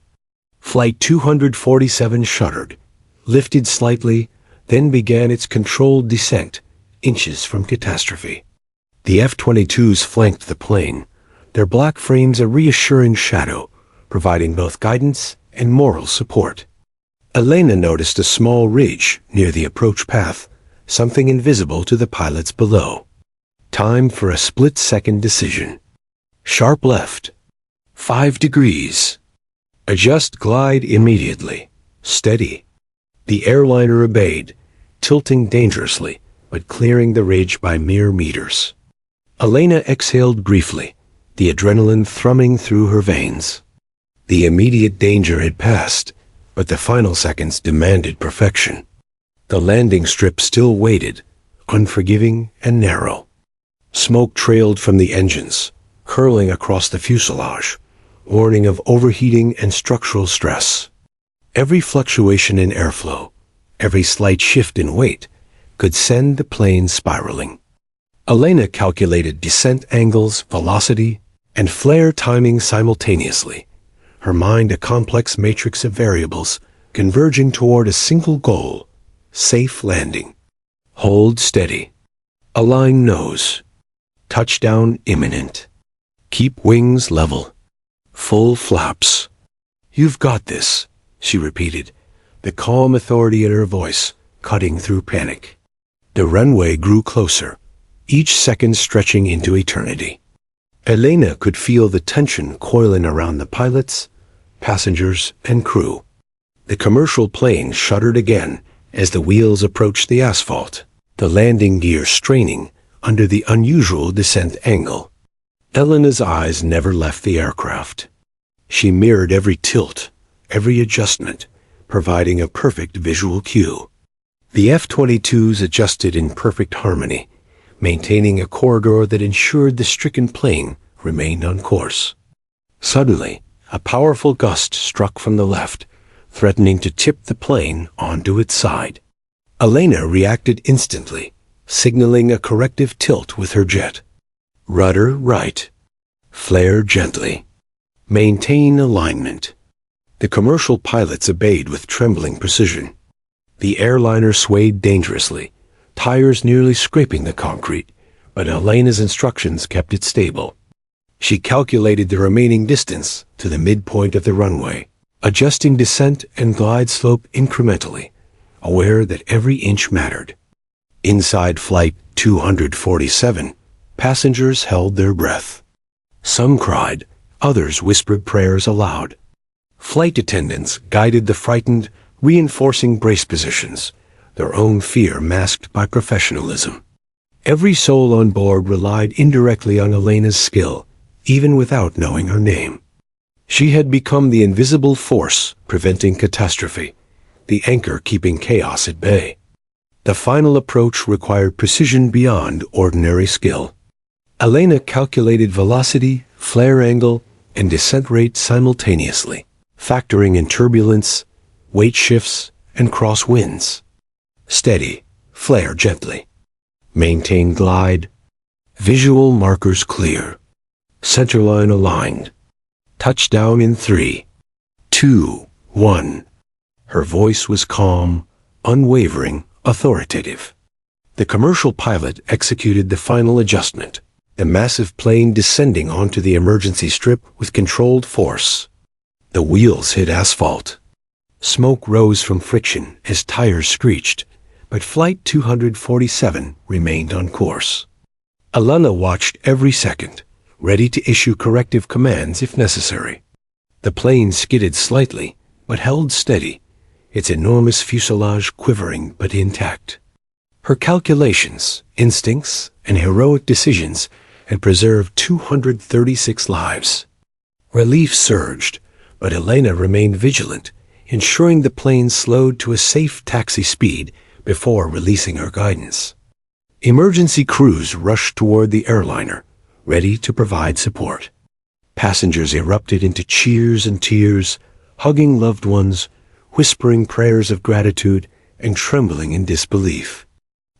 Flight 247 shuddered, lifted slightly, then began its controlled descent, inches from catastrophe. The F-22s flanked the plane, their black frames a reassuring shadow, providing both guidance and moral support. Elena noticed a small ridge near the approach path, something invisible to the pilots below. Time for a split-second decision. Sharp left. 5 degrees. Adjust glide immediately. Steady. The airliner obeyed, tilting dangerously, but clearing the ridge by mere meters. Elena exhaled briefly, the adrenaline thrumming through her veins. The immediate danger had passed, but the final seconds demanded perfection. The landing strip still waited, unforgiving and narrow. Smoke trailed from the engines, curling across the fuselage, warning of overheating and structural stress. Every fluctuation in airflow, every slight shift in weight, could send the plane spiraling. Elena calculated descent angles, velocity, and flare timing simultaneously, her mind a complex matrix of variables converging toward a single goal: safe landing. Hold steady. Align nose. Touchdown imminent. Keep wings level. Full flaps. You've got this, she repeated, the calm authority in her voice cutting through panic. The runway grew closer, each second stretching into eternity. Elena could feel the tension coiling around the pilots, passengers, and crew. The commercial plane shuddered again as the wheels approached the asphalt, the landing gear straining under the unusual descent angle. Elena's eyes never left the aircraft. She mirrored every tilt, every adjustment, providing a perfect visual cue. The F-22s adjusted in perfect harmony, maintaining a corridor that ensured the stricken plane remained on course. Suddenly, a powerful gust struck from the left, threatening to tip the plane onto its side. Elena reacted instantly, signaling a corrective tilt with her jet. Rudder right. Flare gently. Maintain alignment. The commercial pilots obeyed with trembling precision. The airliner swayed dangerously, tires nearly scraping the concrete, but Elena's instructions kept it stable. She calculated the remaining distance to the midpoint of the runway, adjusting descent and glide slope incrementally, aware that every inch mattered. Inside Flight 247, passengers held their breath. Some cried, others whispered prayers aloud. Flight attendants guided the frightened, reinforcing brace positions, their own fear masked by professionalism. Every soul on board relied indirectly on Elena's skill, even without knowing her name. She had become the invisible force preventing catastrophe, the anchor keeping chaos at bay. The final approach required precision beyond ordinary skill. Elena calculated velocity, flare angle, and descent rate simultaneously, factoring in turbulence, weight shifts, and crosswinds. Steady, flare gently. Maintain glide. Visual markers clear. Centerline aligned. Touchdown in 3, 2, 1. Her voice was calm, unwavering, authoritative. The commercial pilot executed the final adjustment, the massive plane descending onto the emergency strip with controlled force. The wheels hit asphalt. Smoke rose from friction as tires screeched, but Flight 247 remained on course. Elena watched every second, ready to issue corrective commands if necessary. The plane skidded slightly, but held steady, its enormous fuselage quivering but intact. Her calculations, instincts, and heroic decisions had preserved 236 lives. Relief surged, but Elena remained vigilant, ensuring the plane slowed to a safe taxi speed before releasing her guidance. Emergency crews rushed toward the airliner, ready to provide support. Passengers erupted into cheers and tears, hugging loved ones, whispering prayers of gratitude, and trembling in disbelief.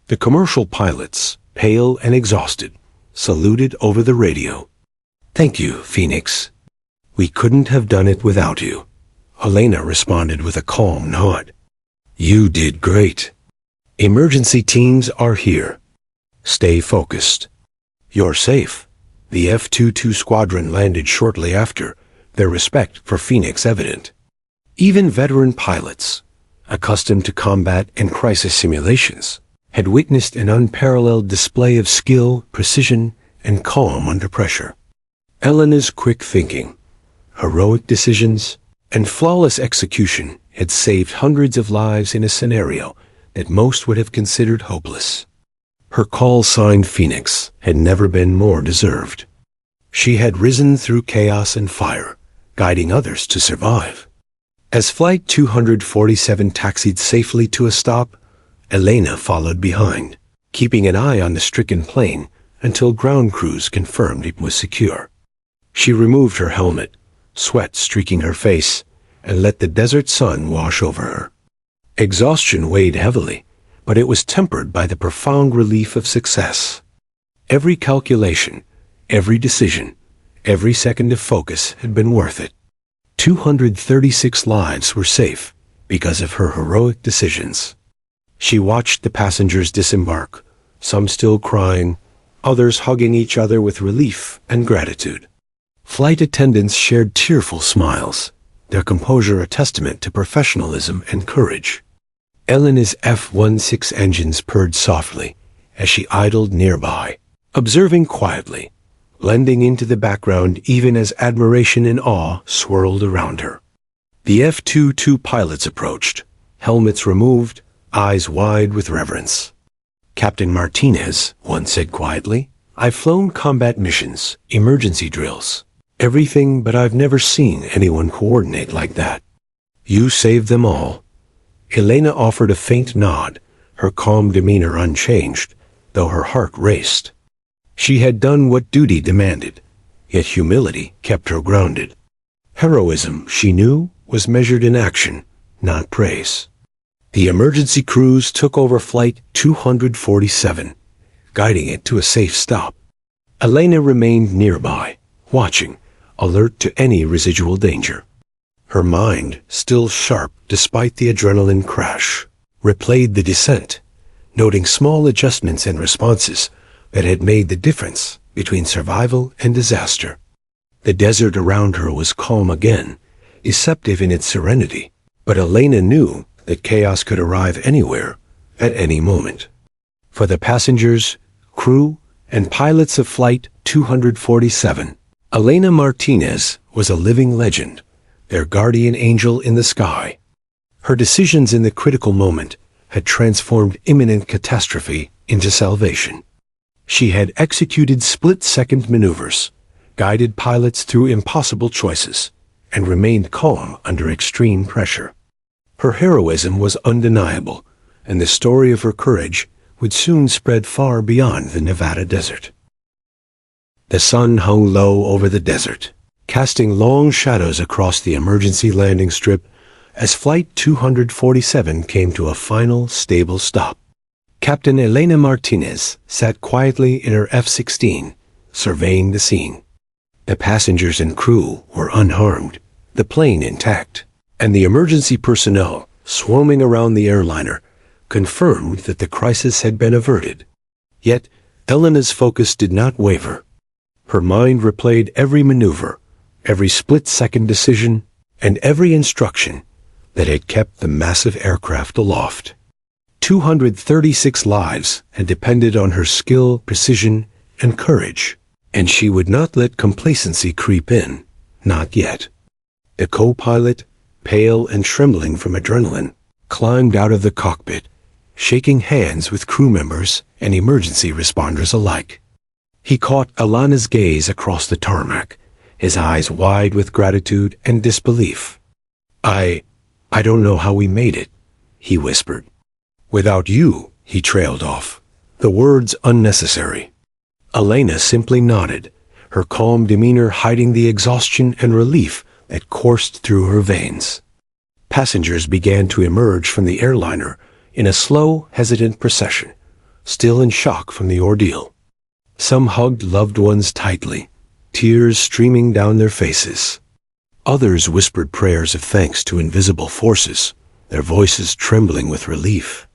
The commercial pilots, pale and exhausted, saluted over the radio. "Thank you, Phoenix. We couldn't have done it without you." Elena responded with a calm nod. "You did great. Emergency teams are here. Stay focused. You're safe." The F-22 squadron landed shortly after, their respect for Phoenix evident. Even veteran pilots, accustomed to combat and crisis simulations, had witnessed an unparalleled display of skill, precision, and calm under pressure. Elena's quick thinking, heroic decisions, and flawless execution had saved hundreds of lives in a scenario that most would have considered hopeless. Her call sign Phoenix had never been more deserved. She had risen through chaos and fire, guiding others to survive. As Flight 247 taxied safely to a stop, Elena followed behind, keeping an eye on the stricken plane until ground crews confirmed it was secure. She removed her helmet, sweat streaking her face, and let the desert sun wash over her. Exhaustion weighed heavily, but it was tempered by the profound relief of success. Every calculation, every decision, every second of focus had been worth it. 236 lives were safe because of her heroic decisions. She watched the passengers disembark, some still crying, others hugging each other with relief and gratitude. Flight attendants shared tearful smiles, their composure a testament to professionalism and courage. Elena's F-16 engines purred softly as she idled nearby, observing quietly, blending into the background even as admiration and awe swirled around her. The F-22 pilots approached, helmets removed, eyes wide with reverence. Captain Martinez once said quietly, "I've flown combat missions, emergency drills, everything, but I've never seen anyone coordinate like that. You saved them all." Elena offered a faint nod, her calm demeanor unchanged, though her heart raced. She had done what duty demanded, yet humility kept her grounded. Heroism, she knew, was measured in action, not praise. The emergency crews took over Flight 247, guiding it to a safe stop. Elena remained nearby, watching, alert to any residual danger. Her mind, still sharp despite the adrenaline crash, replayed the descent, noting small adjustments and responses that had made the difference between survival and disaster. The desert around her was calm again, deceptive in its serenity, but Elena knew that chaos could arrive anywhere, at any moment. For the passengers, crew, and pilots of Flight 247, Elena Martinez was a living legend, their guardian angel in the sky. Her decisions in the critical moment had transformed imminent catastrophe into salvation. She had executed split-second maneuvers, guided pilots through impossible choices, and remained calm under extreme pressure. Her heroism was undeniable, and the story of her courage would soon spread far beyond the Nevada desert. The sun hung low over the desert, casting long shadows across the emergency landing strip as Flight 247 came to a final, stable stop. Captain Elena Martinez sat quietly in her F-16, surveying the scene. The passengers and crew were unharmed, the plane intact, and the emergency personnel swarming around the airliner confirmed that the crisis had been averted. Yet, Elena's focus did not waver. Her mind replayed every maneuver, every split-second decision, and every instruction that had kept the massive aircraft aloft. 236 lives had depended on her skill, precision, and courage, and she would not let complacency creep in, not yet. The co-pilot, pale and trembling from adrenaline, climbed out of the cockpit, shaking hands with crew members and emergency responders alike. He caught Elena's gaze across the tarmac, his eyes wide with gratitude and disbelief. I don't know how we made it," he whispered. "Without you," he trailed off, the words unnecessary. Elena simply nodded, her calm demeanor hiding the exhaustion and relief that coursed through her veins. Passengers began to emerge from the airliner in a slow, hesitant procession, still in shock from the ordeal. Some hugged loved ones tightly, tears streaming down their faces. Others whispered prayers of thanks to invisible forces, their voices trembling with relief.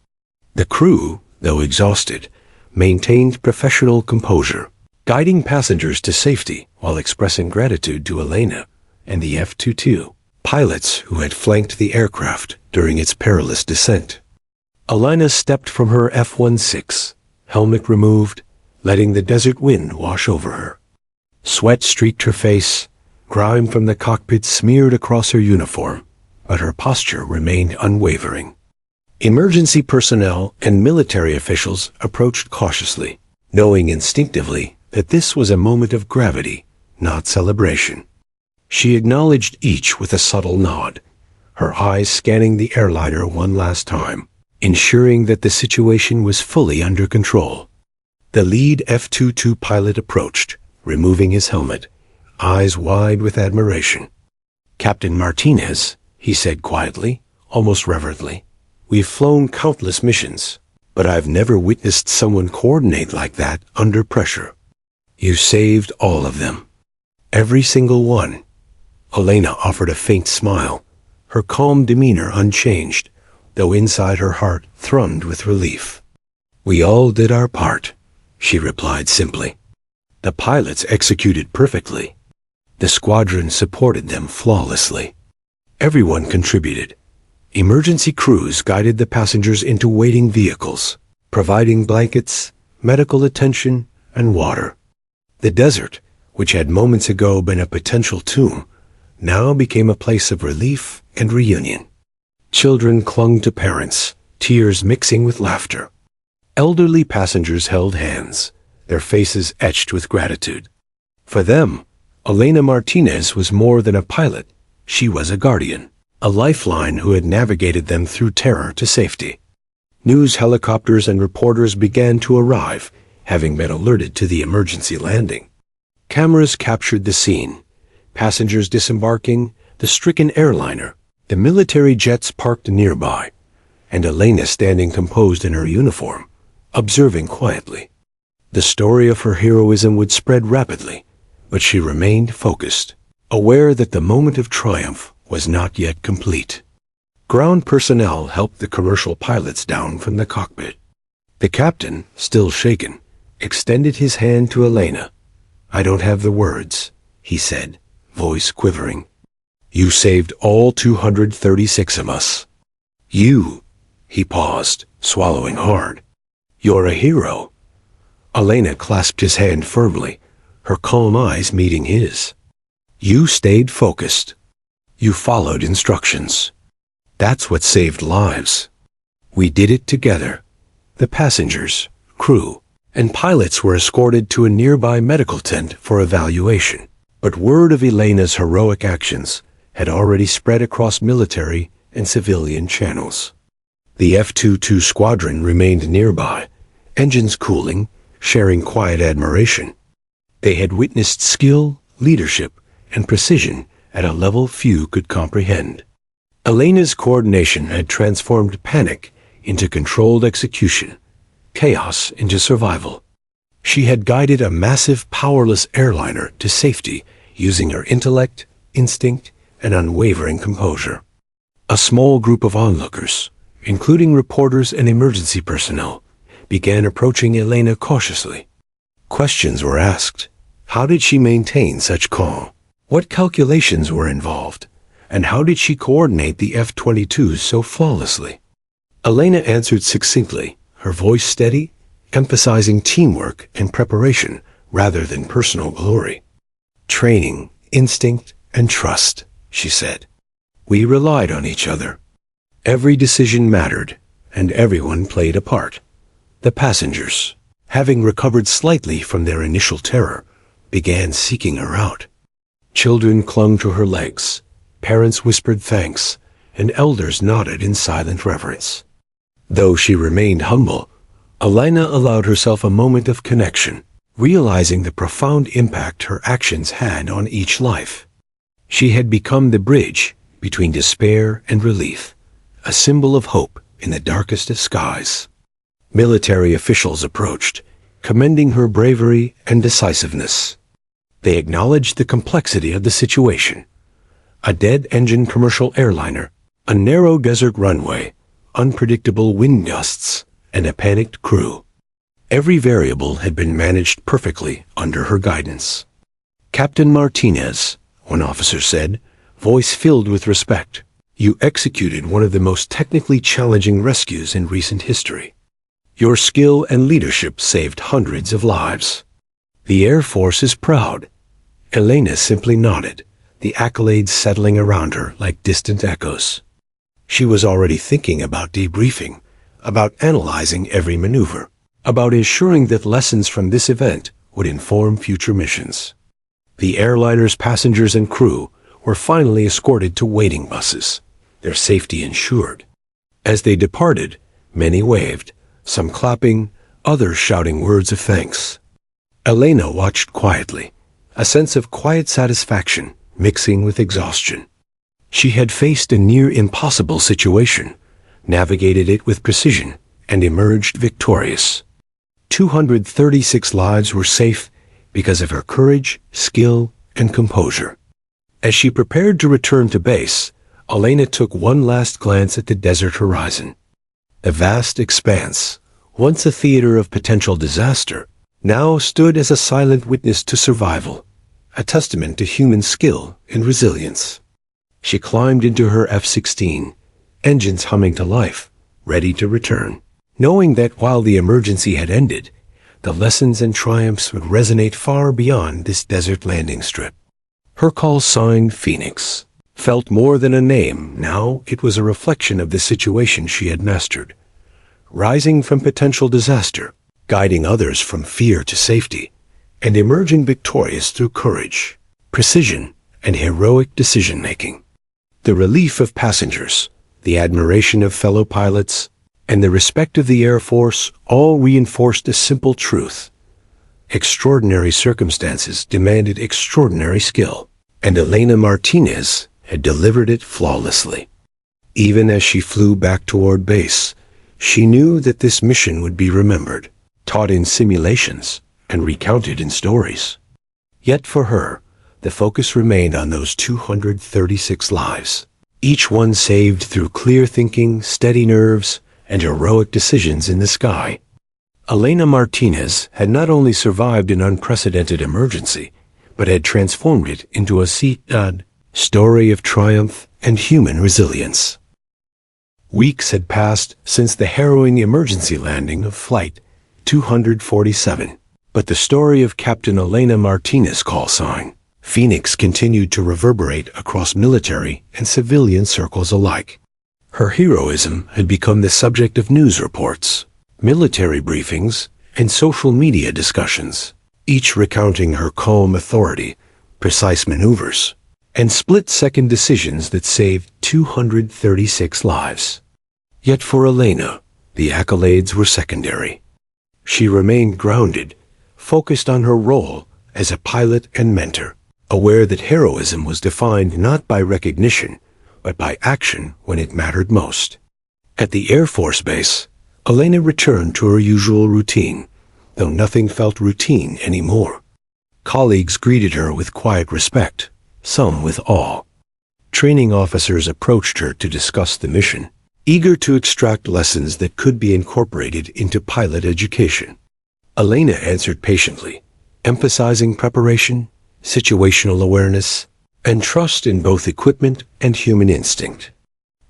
The crew, though exhausted, maintained professional composure, guiding passengers to safety while expressing gratitude to Elena and the F-22 pilots who had flanked the aircraft during its perilous descent. Elena stepped from her F-16, helmet removed, letting the desert wind wash over her. Sweat streaked her face, grime from the cockpit smeared across her uniform, but her posture remained unwavering. Emergency personnel and military officials approached cautiously, knowing instinctively that this was a moment of gravity, not celebration. She acknowledged each with a subtle nod, her eyes scanning the airliner one last time, ensuring that the situation was fully under control. The lead F-22 pilot approached, removing his helmet, eyes wide with admiration. "Captain Martinez," he said quietly, almost reverently, "we've flown countless missions, but I've never witnessed someone coordinate like that under pressure. You saved all of them. Every single one." Elena offered a faint smile, her calm demeanor unchanged, though inside her heart thrummed with relief. "We all did our part," she replied simply. "The pilots executed perfectly. The squadron supported them flawlessly. Everyone contributed. Emergency crews guided the passengers into waiting vehicles, providing blankets, medical attention, and water. The desert, which had moments ago been a potential tomb, now became a place of relief and reunion. Children clung to parents, tears mixing with laughter. Elderly passengers held hands, their faces etched with gratitude. For them, Elena Martinez was more than a pilot. She was a guardian, a lifeline who had navigated them through terror to safety. News helicopters and reporters began to arrive, having been alerted to the emergency landing. Cameras captured the scene, passengers disembarking, the stricken airliner, the military jets parked nearby, and Elena standing composed in her uniform, observing quietly. The story of her heroism would spread rapidly, but she remained focused, aware that the moment of triumph was not yet complete. Ground personnel helped the commercial pilots down from the cockpit. The captain, still shaken, extended his hand to Elena. "I don't have the words," he said, voice quivering. "You saved all 236 of us. You," he paused, swallowing hard. "You're a hero." Elena clasped his hand firmly, her calm eyes meeting his. "You stayed focused. You followed instructions. That's what saved lives. We did it together." The passengers, crew, and pilots were escorted to a nearby medical tent for evaluation. But word of Elena's heroic actions had already spread across military and civilian channels. The F-22 squadron remained nearby, engines cooling, sharing quiet admiration. They had witnessed skill, leadership, and precision at a level few could comprehend. Elena's coordination had transformed panic into controlled execution, chaos into survival. She had guided a massive, powerless airliner to safety using her intellect, instinct, and unwavering composure. A small group of onlookers, including reporters and emergency personnel, began approaching Elena cautiously. Questions were asked. How did she maintain such calm? What calculations were involved? And how did she coordinate the F-22s so flawlessly? Elena answered succinctly, her voice steady, emphasizing teamwork and preparation rather than personal glory. "Training, instinct, and trust," she said. "We relied on each other. Every decision mattered, and everyone played a part." The passengers, having recovered slightly from their initial terror, began seeking her out. Children clung to her legs, parents whispered thanks, and elders nodded in silent reverence. Though she remained humble, Elena allowed herself a moment of connection, realizing the profound impact her actions had on each life. She had become the bridge between despair and relief, a symbol of hope in the darkest of skies. Military officials approached, commending her bravery and decisiveness. They acknowledged the complexity of the situation. A dead-engine commercial airliner, a narrow desert runway, unpredictable wind gusts, and a panicked crew. Every variable had been managed perfectly under her guidance. "Captain Martinez," one officer said, voice filled with respect, "you executed one of the most technically challenging rescues in recent history. Your skill and leadership saved hundreds of lives. The Air Force is proud." Elena simply nodded, the accolades settling around her like distant echoes. She was already thinking about debriefing, about analyzing every maneuver, about ensuring that lessons from this event would inform future missions. The airliner's passengers and crew were finally escorted to waiting buses, their safety ensured. As they departed, Many waved, some clapping, others shouting words of thanks. Elena watched quietly, a sense of quiet satisfaction mixing with exhaustion. She had faced a near impossible situation, navigated it with precision, and emerged victorious. 236 lives were safe because of her courage, skill, and composure. As she prepared to return to base, Elena took one last glance at the desert horizon. The vast expanse, once a theater of potential disaster, now stood as a silent witness to survival, a testament to human skill and resilience. She climbed into her F-16, engines humming to life, ready to return, knowing that while the emergency had ended, the lessons and triumphs would resonate far beyond this desert landing strip. Her call sign, Phoenix, felt more than a name. Now it was a reflection of the situation she had mastered. Rising from potential disaster, guiding others from fear to safety, and emerging victorious through courage, precision, and heroic decision-making. The relief of passengers, the admiration of fellow pilots, and the respect of the Air Force all reinforced a simple truth. Extraordinary circumstances demanded extraordinary skill, and Elena Martinez had delivered it flawlessly. Even as she flew back toward base, she knew that this mission would be remembered, taught in simulations, and recounted in stories. Yet for her, the focus remained on those 236 lives, each one saved through clear thinking, steady nerves, and heroic decisions in the sky. Elena Martinez had not only survived an unprecedented emergency, but had transformed it into a story of triumph and human resilience. Weeks had passed since the harrowing emergency landing of Flight 247, but the story of Captain Elena Martinez' call sign, Phoenix, continued to reverberate across military and civilian circles alike. Her heroism had become the subject of news reports, military briefings, and social media discussions, each recounting her calm authority, precise maneuvers, and split-second decisions that saved 236 lives. Yet for Elena, the accolades were secondary. She remained grounded, focused on her role as a pilot and mentor, aware that heroism was defined not by recognition, but by action when it mattered most. At the Air Force Base, Elena returned to her usual routine, though nothing felt routine anymore. Colleagues greeted her with quiet respect, some with awe. Training officers approached her to discuss the mission, eager to extract lessons that could be incorporated into pilot education. Elena answered patiently, emphasizing preparation, situational awareness, and trust in both equipment and human instinct.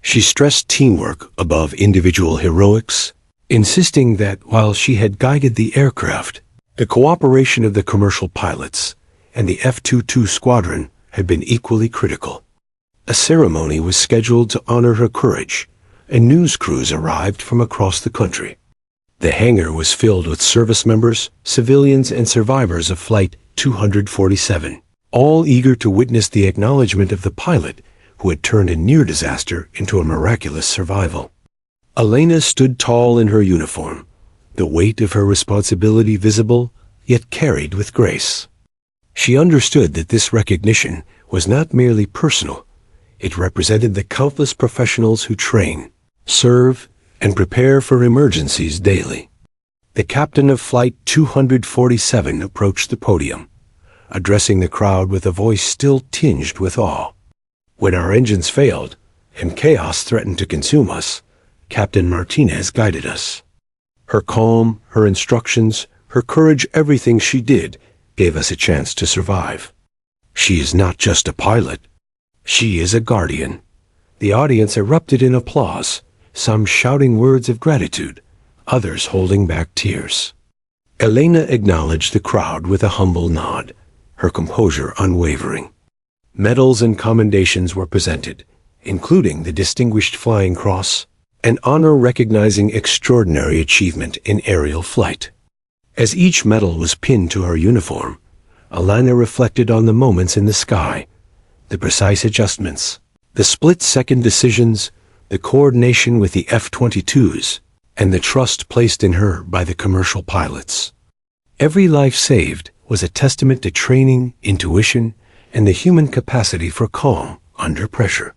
She stressed teamwork above individual heroics, insisting that while she had guided the aircraft, the cooperation of the commercial pilots and the F-22 squadron had been equally critical. A ceremony was scheduled to honor her courage, and news crews arrived from across the country. The hangar was filled with service members, civilians, and survivors of Flight 247, all eager to witness the acknowledgement of the pilot who had turned a near disaster into a miraculous survival. Elena stood tall in her uniform, the weight of her responsibility visible, yet carried with grace. She understood that this recognition was not merely personal. It represented the countless professionals who train, serve, and prepare for emergencies daily. The captain of Flight 247 approached the podium, addressing the crowd with a voice still tinged with awe. When our engines failed, and chaos threatened to consume us, Captain Martinez guided us. Her calm, her instructions, her courage, everything she did gave us a chance to survive. She is not just a pilot. She is a guardian. The audience erupted in applause, some shouting words of gratitude, others holding back tears. Elena acknowledged the crowd with a humble nod, her composure unwavering. Medals and commendations were presented, including the Distinguished Flying Cross, an honor recognizing extraordinary achievement in aerial flight. As each medal was pinned to her uniform, Elena reflected on the moments in the sky, the precise adjustments, the split-second decisions, the coordination with the F-22s, and the trust placed in her by the commercial pilots. Every life saved was a testament to training, intuition, and the human capacity for calm under pressure.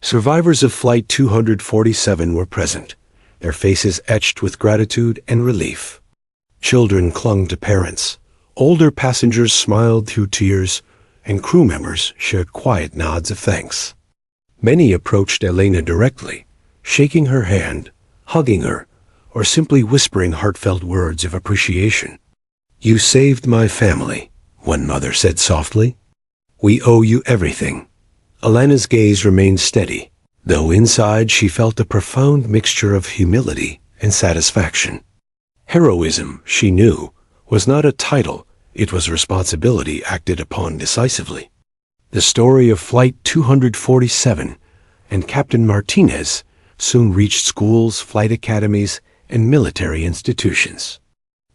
Survivors of Flight 247 were present, their faces etched with gratitude and relief. Children clung to parents, older passengers smiled through tears, and crew members shared quiet nods of thanks. Many approached Elena directly, shaking her hand, hugging her, or simply whispering heartfelt words of appreciation. "You saved my family," one mother said softly. "We owe you everything." Elena's gaze remained steady, though inside she felt a profound mixture of humility and satisfaction. Heroism, she knew, was not a title, it was responsibility acted upon decisively. The story of Flight 247 and Captain Martinez soon reached schools, flight academies, and military institutions.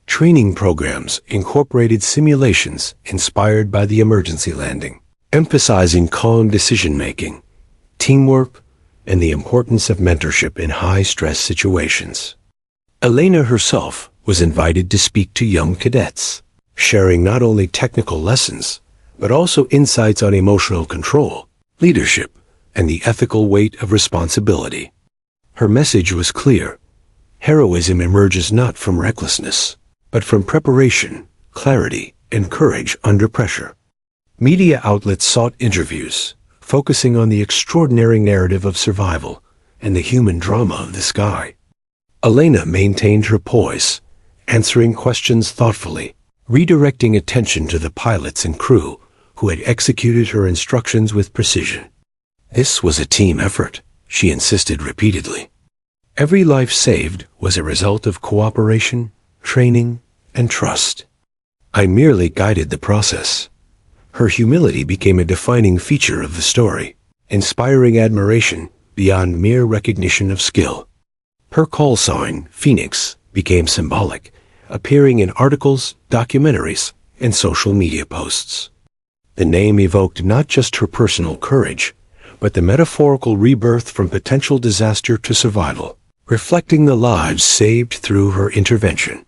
Training programs incorporated simulations inspired by the emergency landing, emphasizing calm decision-making, teamwork, and the importance of mentorship in high-stress situations. Elena herself was invited to speak to young cadets, sharing not only technical lessons, but also insights on emotional control, leadership, and the ethical weight of responsibility. Her message was clear. Heroism emerges not from recklessness, but from preparation, clarity, and courage under pressure. Media outlets sought interviews, focusing on the extraordinary narrative of survival and the human drama of the sky. Elena maintained her poise, answering questions thoughtfully, redirecting attention to the pilots and crew who had executed her instructions with precision. This was a team effort, she insisted repeatedly. Every life saved was a result of cooperation, training, and trust. I merely guided the process. Her humility became a defining feature of the story, inspiring admiration beyond mere recognition of skill. Her call sign, Phoenix, became symbolic, appearing in articles, documentaries, and social media posts. The name evoked not just her personal courage, but the metaphorical rebirth from potential disaster to survival, reflecting the lives saved through her intervention.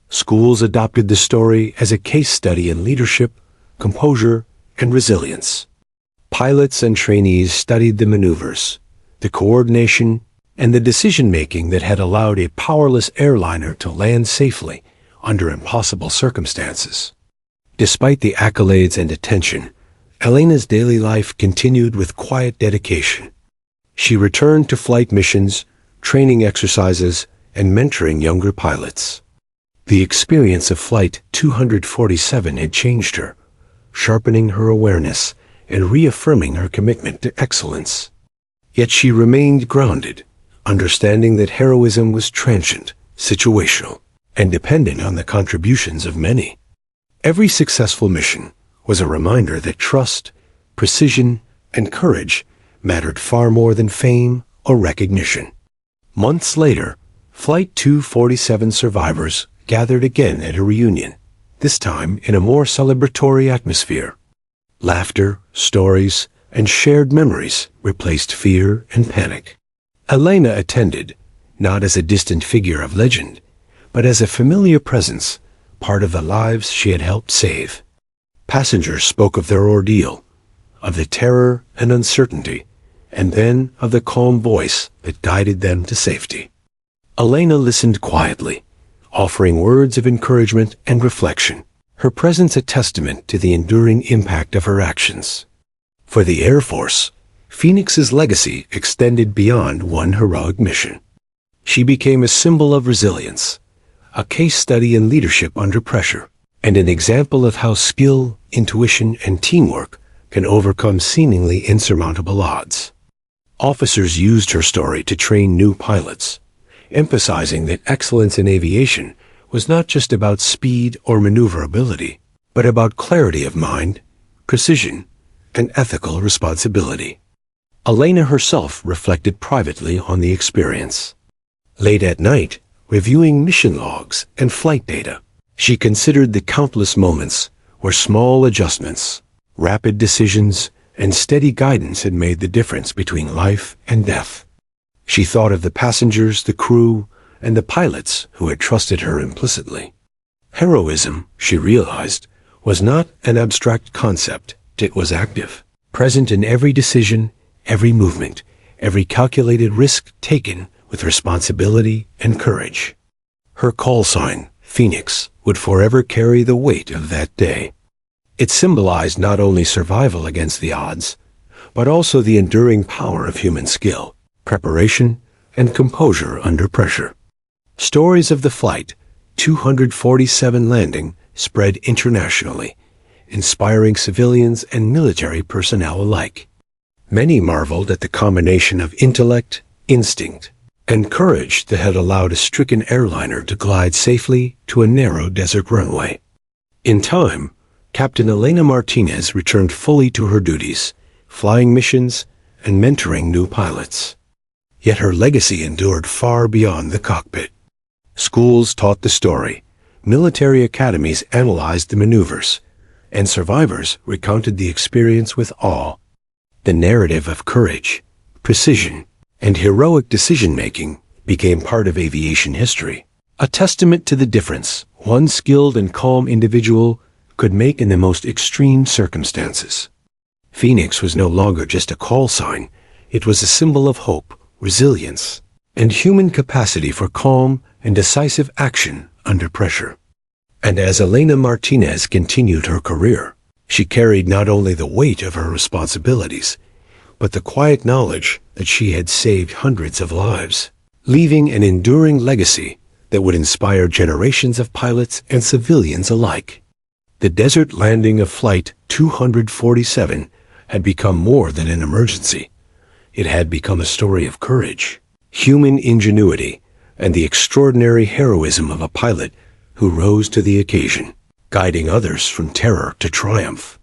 Schools adopted the story as a case study in leadership, composure, and resilience. Pilots and trainees studied the maneuvers, the coordination, and the decision-making that had allowed a powerless airliner to land safely under impossible circumstances. Despite the accolades and attention, Elena's daily life continued with quiet dedication. She returned to flight missions, training exercises, and mentoring younger pilots. The experience of Flight 247 had changed her, sharpening her awareness and reaffirming her commitment to excellence. Yet she remained grounded, understanding that heroism was transient, situational, and dependent on the contributions of many. Every successful mission was a reminder that trust, precision, and courage mattered far more than fame or recognition. Months later, Flight 247 survivors gathered again at a reunion, this time in a more celebratory atmosphere. Laughter, stories, and shared memories replaced fear and panic. Elena attended, not as a distant figure of legend, but as a familiar presence, part of the lives she had helped save. Passengers spoke of their ordeal, of the terror and uncertainty, and then of the calm voice that guided them to safety. Elena listened quietly, offering words of encouragement and reflection, her presence a testament to the enduring impact of her actions. For the Air Force, Phoenix's legacy extended beyond one heroic mission. She became a symbol of resilience, a case study in leadership under pressure, and an example of how skill, intuition, and teamwork can overcome seemingly insurmountable odds. Officers used her story to train new pilots, emphasizing that excellence in aviation was not just about speed or maneuverability, but about clarity of mind, precision, and ethical responsibility. Elena herself reflected privately on the experience. Late at night, reviewing mission logs and flight data, she considered the countless moments where small adjustments, rapid decisions, and steady guidance had made the difference between life and death. She thought of the passengers, the crew, and the pilots who had trusted her implicitly. Heroism, she realized, was not an abstract concept. It was active, present in every decision, every movement, every calculated risk taken with responsibility and courage. Her call sign, Phoenix, would forever carry the weight of that day. It symbolized not only survival against the odds, but also the enduring power of human skill, preparation, and composure under pressure. Stories of the Flight 247 landing spread internationally, inspiring civilians and military personnel alike. Many marveled at the combination of intellect, instinct, and courage that had allowed a stricken airliner to glide safely to a narrow desert runway. In time, Captain Elena Martinez returned fully to her duties, flying missions and mentoring new pilots. Yet her legacy endured far beyond the cockpit. Schools taught the story, military academies analyzed the maneuvers, and survivors recounted the experience with awe. The narrative of courage, precision, and heroic decision-making became part of aviation history, a testament to the difference one skilled and calm individual could make in the most extreme circumstances. Phoenix was no longer just a call sign. It was a symbol of hope, resilience, and human capacity for calm and decisive action under pressure. And as Elena Martinez continued her career, she carried not only the weight of her responsibilities, but the quiet knowledge that she had saved hundreds of lives, leaving an enduring legacy that would inspire generations of pilots and civilians alike. The desert landing of Flight 247 had become more than an emergency. It had become a story of courage, human ingenuity, and the extraordinary heroism of a pilot who rose to the occasion, guiding others from terror to triumph.